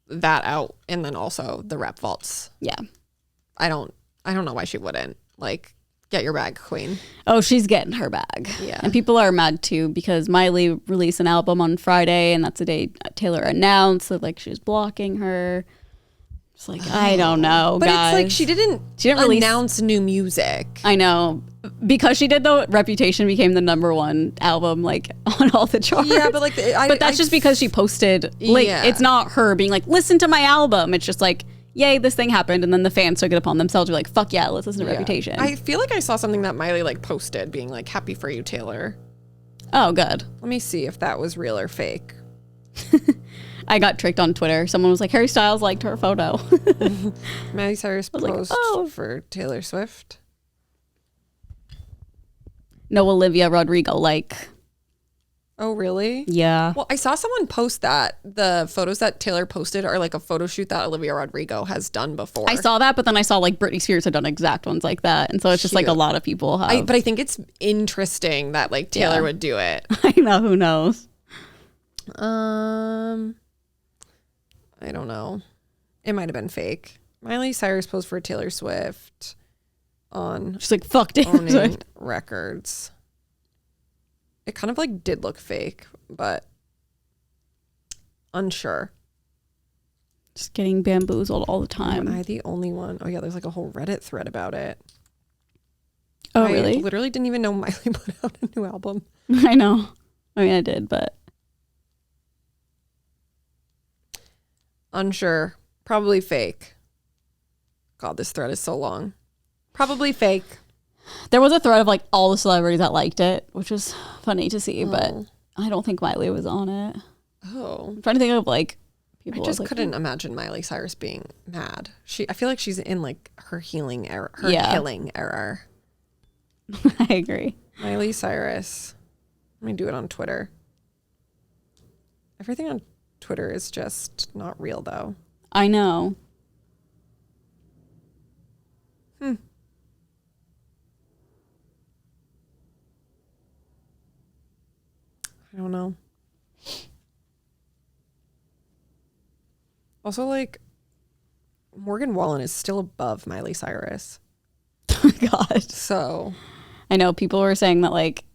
that out, and then also the Rep vaults. Yeah. I don't know why she wouldn't. Like, get your bag, queen. Oh, she's getting her bag. Yeah. And people are mad too, because Miley released an album on Friday, and that's the day Taylor announced that like she was blocking her. It's like, I don't know, but guys. it's like she didn't announce new music. I know. Because she did, though, Reputation became the #1 album like on all the charts. Yeah, but like, but that's just because she posted. Like, it's not her being like, listen to my album. It's just like, yay, this thing happened, and then the fans took it upon themselves to be like, fuck yeah, let's listen to Reputation. I feel like I saw something that Miley like posted being like, happy for you, Taylor. Oh, good. Let me see if that was real or fake. I got tricked on Twitter. Someone was like, Harry Styles liked her photo. Miley Cyrus posed for Taylor Swift. No, Olivia Rodrigo like. Oh, really? Yeah. Well, I saw someone post that the photos that Taylor posted are like a photo shoot that Olivia Rodrigo has done before. I saw that, but then I saw like Britney Spears had done exact ones like that. And so it's just like a lot of people have. But I think it's interesting that like Taylor would do it. I know, who knows? I don't know. It might have been fake. Miley Cyrus posed for Taylor Swift on She's like, fuck Taylor Swift records. It kind of like did look fake, but unsure. Just getting bamboozled all the time. Am I the only one? Oh yeah, there's like a whole Reddit thread about it. Oh, really? I literally didn't even know Miley put out a new album. I know. I mean, I did, but unsure. Probably fake. God, this thread is so long. Probably fake. There was a thread of like all the celebrities that liked it, which was funny to see, but I don't think Miley was on it. Oh. I'm trying to think of like people. I just couldn't imagine Miley Cyrus being mad. I feel like she's in like her healing era, killing era. I agree. Miley Cyrus. Let me do it on Twitter. Everything on Twitter is just not real though. I know. I don't know. Also, like, Morgan Wallen is still above Miley Cyrus. Oh my God. So. I know people were saying that, like,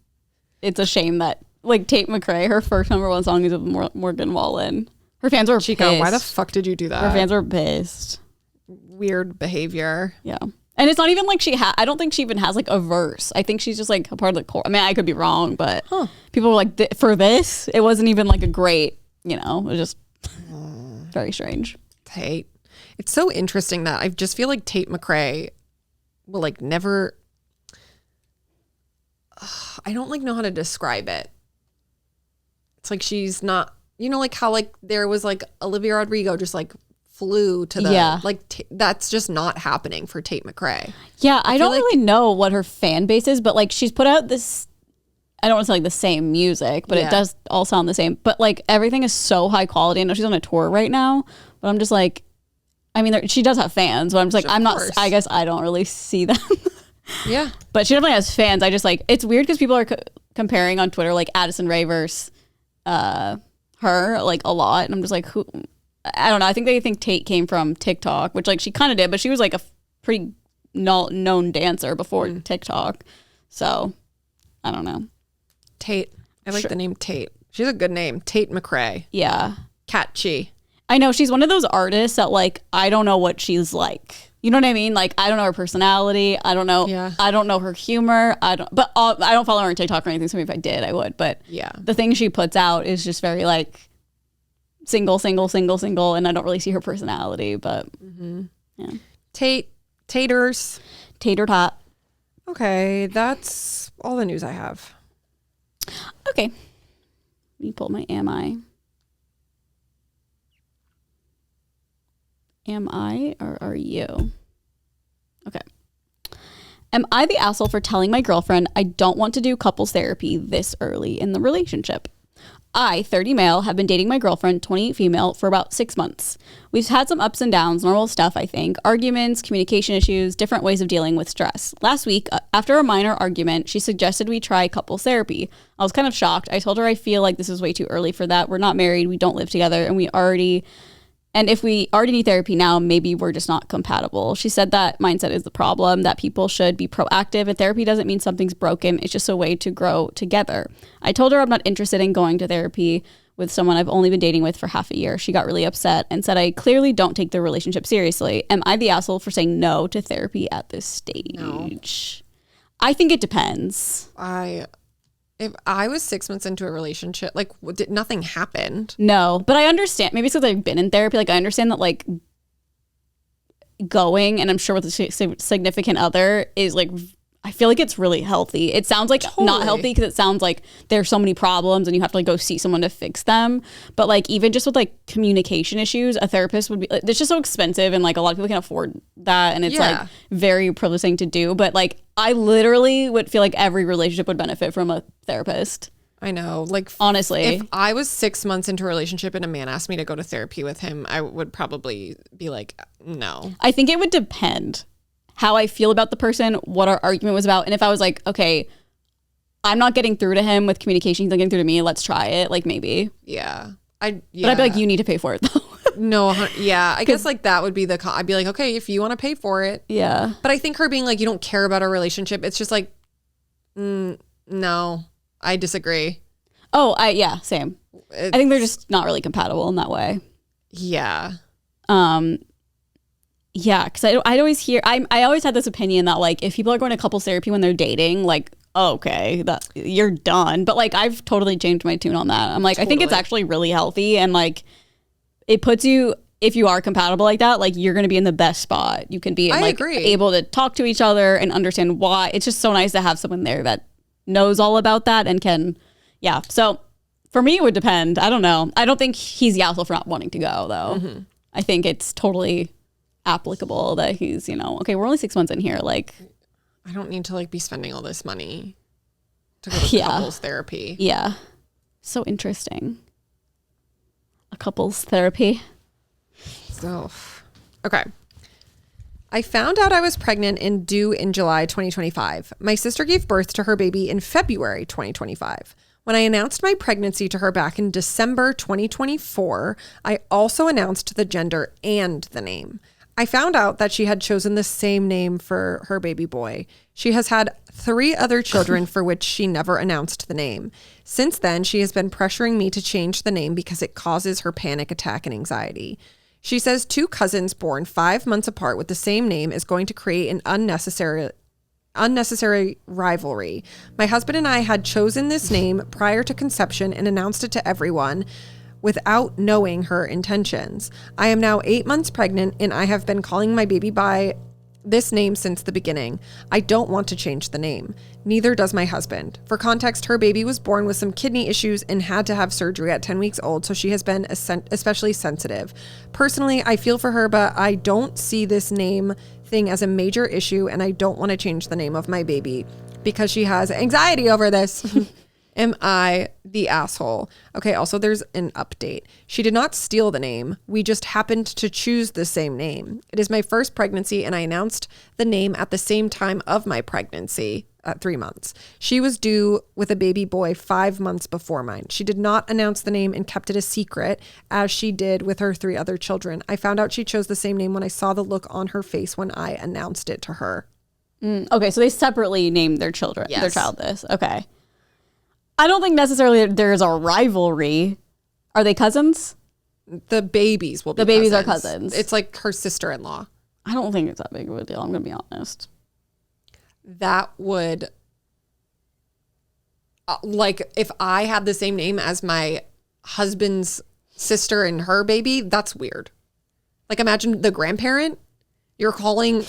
it's a shame that, like, Tate McCrae, her first #1 song is with Morgan Wallen. Her fans were Chico, pissed. why the fuck did you do that? Her fans were pissed. Weird behavior. Yeah. And it's not even like I don't think she even has like a verse. I think she's just like a part of the chorus. I mean, I could be wrong, but people were like, for this, it wasn't even like a great, it was just very strange. Tate. It's so interesting that I just feel like Tate McCrae will like never, I don't like know how to describe it. It's like she's not, like how like there was like Olivia Rodrigo just like flew to the like that's just not happening for Tate McCrae. Yeah, I don't really know what her fan base is, but like she's put out this, I don't want to say like the same music, but it does all sound the same. But like everything is so high quality. I know she's on a tour right now, but I'm just like, I mean, she does have fans, but I'm just like, I guess I don't really see them. Yeah. But she definitely has fans. I just like, it's weird because people are comparing on Twitter like Addison Rae versus her like a lot. And I'm just like, who? I don't know. I think they think Tate came from TikTok, which like she kind of did, but she was like a pretty known dancer before TikTok. So I don't know. Tate. I like the name Tate. She's a good name. Tate McCrae. Yeah. Catchy. I know. She's one of those artists that like, I don't know what she's like. You know what I mean? Like, I don't know her personality. I don't know. Yeah. I don't know her humor. I don't follow her on TikTok or anything. So maybe if I did, I would. But yeah, the thing she puts out is just very like single. And I don't really see her personality, but yeah. Taters. Tater tot. Okay. That's all the news I have. Okay. Let me pull my Am I? Am I or are you? Okay. Am I the asshole for telling my girlfriend I don't want to do couples therapy this early in the relationship? I, 30 male, have been dating my girlfriend, 28 female, for about 6 months. We've had some ups and downs, normal stuff, I think. Arguments, communication issues, different ways of dealing with stress. Last week, after a minor argument, she suggested we try couples therapy. I was kind of shocked. I told her I feel like this is way too early for that. We're not married, we don't live together, and if we already need therapy now, maybe we're just not compatible. She said that mindset is the problem, that people should be proactive, and therapy doesn't mean something's broken. It's just a way to grow together. I told her I'm not interested in going to therapy with someone I've only been dating with for half a year. She got really upset and said I clearly don't take the relationship seriously. Am I the asshole for saying no to therapy at this stage? No. I think it depends. If I was 6 months into a relationship, like nothing happened. No, but I understand. Maybe it's because I've been in therapy. Like I understand that like going, and I'm sure with a significant other is like, I feel like it's really healthy. It sounds like not healthy because it sounds like there's so many problems and you have to like go see someone to fix them. But like even just with like communication issues, a therapist would be, it's just so expensive and like a lot of people can't afford that. And it's like very privileged thing to do. But like I literally would feel like every relationship would benefit from a therapist. I know. Like honestly, if I was 6 months into a relationship and a man asked me to go to therapy with him, I would probably be like, no. I think it would depend how I feel about the person, what our argument was about. And if I was like, okay, I'm not getting through to him with communication, he's not getting through to me, let's try it. Like maybe. Yeah. But I'd be like, you need to pay for it though. No. Yeah. I guess like that would be I'd be like, okay, if you want to pay for it. Yeah. But I think her being like, you don't care about our relationship. It's just like, no, I disagree. Oh, yeah, same. I think they're just not really compatible in that way. Yeah. Yeah, because I'd always hear, I always had this opinion that like if people are going to couples therapy when they're dating, like, okay, that you're done. But like I've totally changed my tune on that. I'm like, I think it's actually really healthy, and like it puts you, if you are compatible like that, like you're going to be in the best spot you can be, and like able to talk to each other and understand why. It's just so nice to have someone there that knows all about that and can, yeah. So for me, it would depend. I don't know. I don't think he's the asshole for not wanting to go though. Mm-hmm. I think it's totally applicable that he's, okay, we're only 6 months in here, like I don't need to like be spending all this money to go to couples therapy. Yeah, so interesting. A couples therapy. So okay, I found out I was pregnant and due in July 2025. My sister gave birth to her baby in February 2025. When I announced my pregnancy to her back in December 2024, I also announced the gender and the name. I found out that she had chosen the same name for her baby boy. She has had 3 other children for which she never announced the name. Since then, she has been pressuring me to change the name because it causes her panic attack and anxiety. She says 2 cousins born 5 months apart with the same name is going to create an unnecessary rivalry. My husband and I had chosen this name prior to conception and announced it to everyone without knowing her intentions. I am now 8 months pregnant and I have been calling my baby by this name since the beginning. I don't want to change the name. Neither does my husband. For context, her baby was born with some kidney issues and had to have surgery at 10 weeks old, so she has been especially sensitive. Personally, I feel for her, but I don't see this name thing as a major issue, and I don't want to change the name of my baby because she has anxiety over this. Am I the asshole? Okay, also there's an update. She did not steal the name. We just happened to choose the same name. It is my first pregnancy and I announced the name at the same time of my pregnancy. 3 months. She was due with a baby boy 5 months before mine. She did not announce the name and kept it a secret, as she did with her 3 other children. I found out she chose the same name when I saw the look on her face when I announced it to her. Okay, so they separately named their children, Yes. their child this. Okay. I don't think necessarily there's a rivalry. Are they cousins? The babies will be The babies cousins. are cousins. It's like her sister-in-law. I don't think it's that big of a deal. I'm going to be honest. That would, like, if I had the same name as my husband's sister and her baby, that's weird. Like, imagine the grandparent. You're calling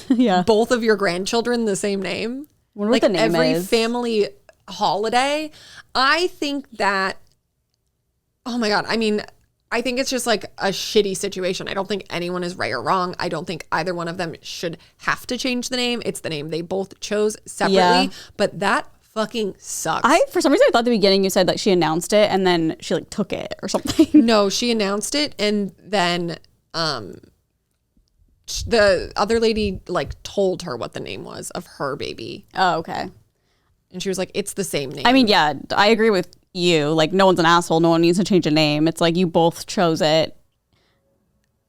both of your grandchildren the same name. Wonder Like what the name every is. family holiday. I think that, oh my God. I mean, I think it's just like a shitty situation. I don't think anyone is right or wrong. I don't think either one of them should have to change the name. It's the name they both chose separately. Yeah. But that fucking sucks. For some reason, I thought at the beginning you said that she announced it and then she like took it or something. No, she announced it, and then the other lady like told her what the name was of her baby. Oh, okay. And she was like, it's the same name. I mean, yeah, I agree with you. Like, no one's an asshole. No one needs to change a name. It's like you both chose it.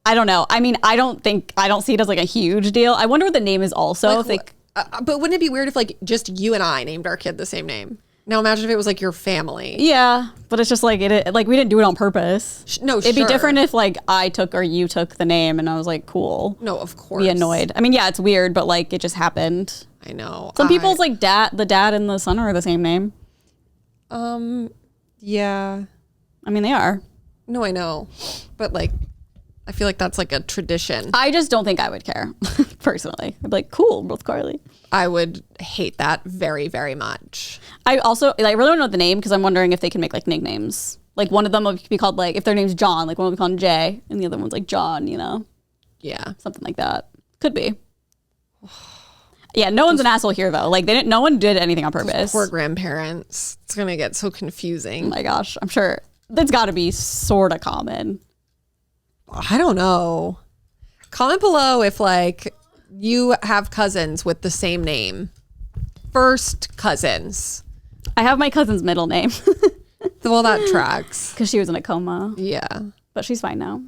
I don't know. I mean, I don't see it as like a huge deal. I wonder what the name is also. Like, but wouldn't it be weird if like just you and I named our kid the same name? Now imagine if it was like your family. Yeah, but it's just like like we didn't do it on purpose. No, it'd be different if like I took or you took the name and I was like, cool. No, of course. Be annoyed. I mean, yeah, it's weird, but like it just happened. I know. Some people's like the dad and the son are the same name. Yeah. I mean, they are. No, I know. But like, I feel like that's like a tradition. I just don't think I would care, personally. I'd be like, cool, both Carly. I would hate that very, very much. I also, I really don't know the name because I'm wondering if they can make like nicknames. Like one of them would be called like, if their name's John, like one would be called Jay and the other one's like John, you know? Yeah. Something like that. Could be. Yeah, no one's an asshole here though. Like no one did anything on purpose. Poor grandparents. It's going to get so confusing. Oh my gosh, I'm sure that's got to be sort of common. I don't know. Comment below if like you have cousins with the same name. First cousins. I have my cousin's middle name Well, that tracks. because she was in a coma, Yeah. but she's fine now.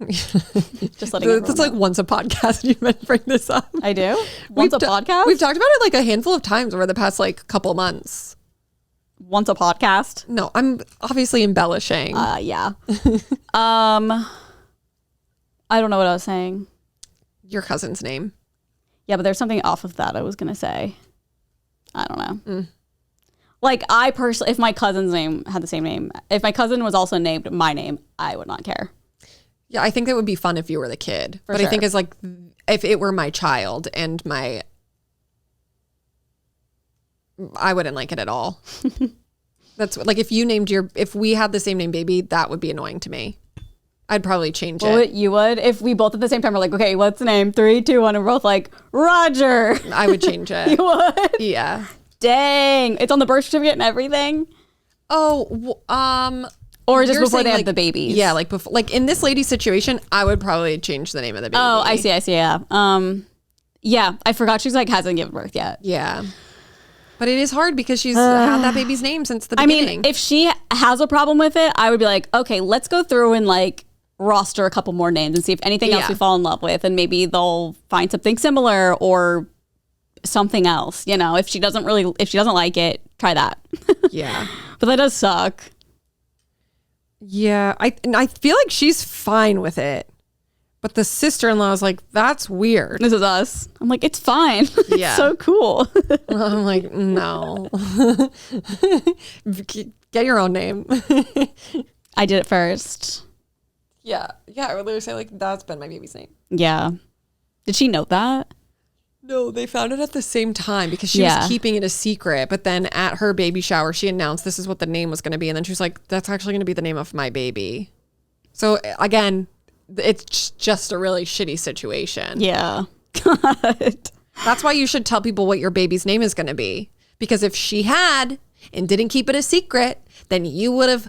Just letting everyone It's like know. once a podcast you meant to bring this up. I do. Once a podcast? We've talked about it like a handful of times over the past like couple months. Once a podcast? No, I'm obviously embellishing. Yeah. I don't know what I was saying. Your cousin's name. Yeah, but there's something off of that I was going to say. I don't know. Like, I personally, if my cousin's name had the same name, if my cousin was also named my name, I would not care. Yeah, I think that would be fun if you were the kid. But sure. I think it's like if it were my child and I wouldn't like it at all. That's like if we had the same name baby, that would be annoying to me. I'd probably change it. You would? If we both at the same time were like, okay, what's the name? 3, 2, 1, and we're both like, Roger. I would change it. You would? Yeah. Dang. It's on the birth certificate and everything? Oh, Or just you're before saying, they have like, the babies? Yeah, like before, like in this lady's situation, I would probably change the name of the baby. Oh, I see, yeah. Yeah, I forgot she's like hasn't given birth yet. Yeah. But it is hard because she's had that baby's name since the beginning. I mean, if she has a problem with it, I would be like, okay, let's go through and like roster a couple more names and see if anything else we fall in love with, and maybe they'll find something similar or something else. You know, if she doesn't like it, try that. Yeah. But that does suck. Yeah, I feel like she's fine with it. But the sister-in-law is like, that's weird. This is us. I'm like, it's fine. Yeah. It's so cool. I'm like, no. Get your own name. I did it first. Yeah. Yeah, I would literally say, like, that's been my baby's name. Yeah. Did she know that? No, they found it at the same time because she was keeping it a secret. But then at her baby shower, she announced this is what the name was going to be. And then she was like, that's actually going to be the name of my baby. So again, it's just a really shitty situation. Yeah. God. That's why you should tell people what your baby's name is going to be. Because if she had and didn't keep it a secret, then you would have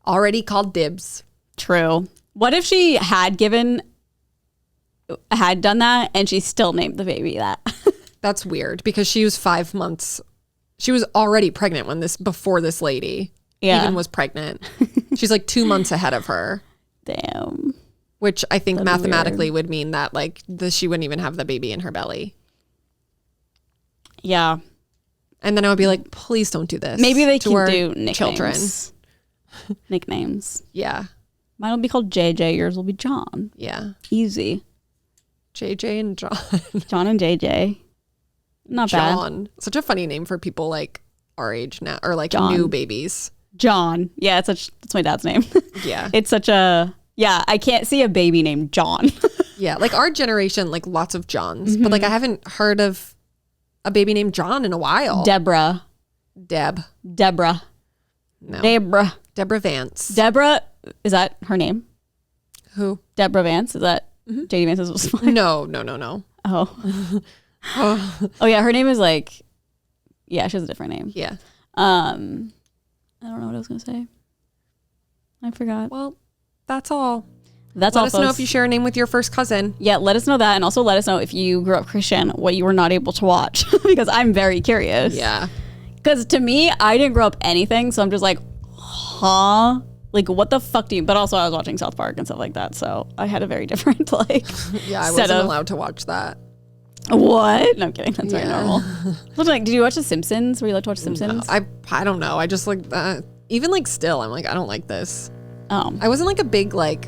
already called dibs. True. What if she had done that and she still named the baby that? That's weird because she was 5 months She was already pregnant before this lady even was pregnant. She's like 2 months ahead of her. Damn. Which I think mathematically would mean that like she wouldn't even have the baby in her belly. Yeah. And then I would be like, please don't do this. Maybe they can do nicknames. Children. Nicknames. Yeah. Mine will be called JJ. Yours will be John. Yeah. Easy. JJ and John. John and JJ. Not bad. John. Such a funny name for people like our age now, or like John. new babies. John. Yeah, that's my dad's name. Yeah. It's such a, yeah, I can't see a baby named John. Yeah, like our generation, like lots of Johns. But like I haven't heard of a baby named John in a while. Deborah. Deborah. No. Deborah Vance. Deborah, is that her name? Who? Deborah Vance? Is that JD Vance's wife? No. Oh. Oh yeah, her name is like, yeah, she has a different name. Yeah. I don't know what I was gonna say. I forgot. Well, that's all. Let us know if you share a name with your first cousin. Yeah, let us know that, and also let us know if you grew up Christian, what you were not able to watch, because I'm very curious. Yeah. Because to me, I didn't grow up anything, so I'm just like, huh? Like, what the fuck do you? But also, I was watching South Park and stuff like that, so I had a very different like. Yeah, I wasn't allowed to watch that. What? No, I'm kidding. That's very normal. Like, did you watch The Simpsons? Were you allowed to watch Simpsons? No, I don't know. I just like even like still, I'm like, I don't like this. Oh. I wasn't like a big like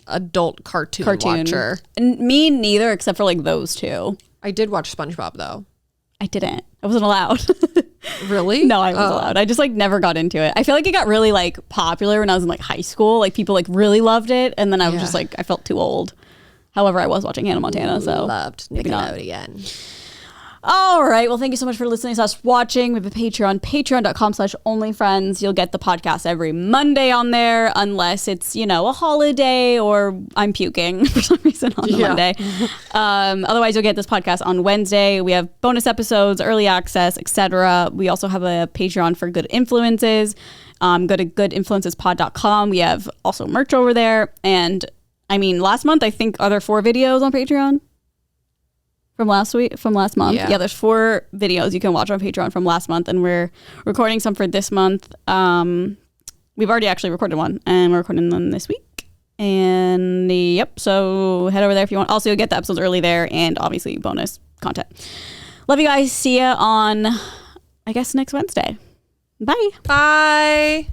adult cartoon watcher. Me neither, except for like those two. I did watch SpongeBob though. I didn't. I wasn't allowed. Really? No, I wasn't allowed. I just like never got into it. I feel like it got really like popular when I was in like high school. Like people like really loved it, and then I was just like, I felt too old. However, I was watching Hannah Montana, so loved Nickelodeon. All right. Well, thank you so much for listening / watching. We have a Patreon, patreon.com/onlyfriends. You'll get the podcast every Monday on there, unless it's, you know, a holiday or I'm puking for some reason on the Monday. Otherwise, you'll get this podcast on Wednesday. We have bonus episodes, early access, etc. We also have a Patreon for good influences. Go to goodinfluencespod.com. We have also merch over there. And I mean, last month, I think, are there 4 videos on Patreon? From last month. Yeah, there's 4 videos you can watch on Patreon from last month, and we're recording some for this month. We've already actually recorded one, and we're recording them this week. And yep, so head over there if you want. Also, you'll get the episodes early there, and obviously bonus content. Love you guys. See ya on, I guess, next Wednesday. Bye. Bye.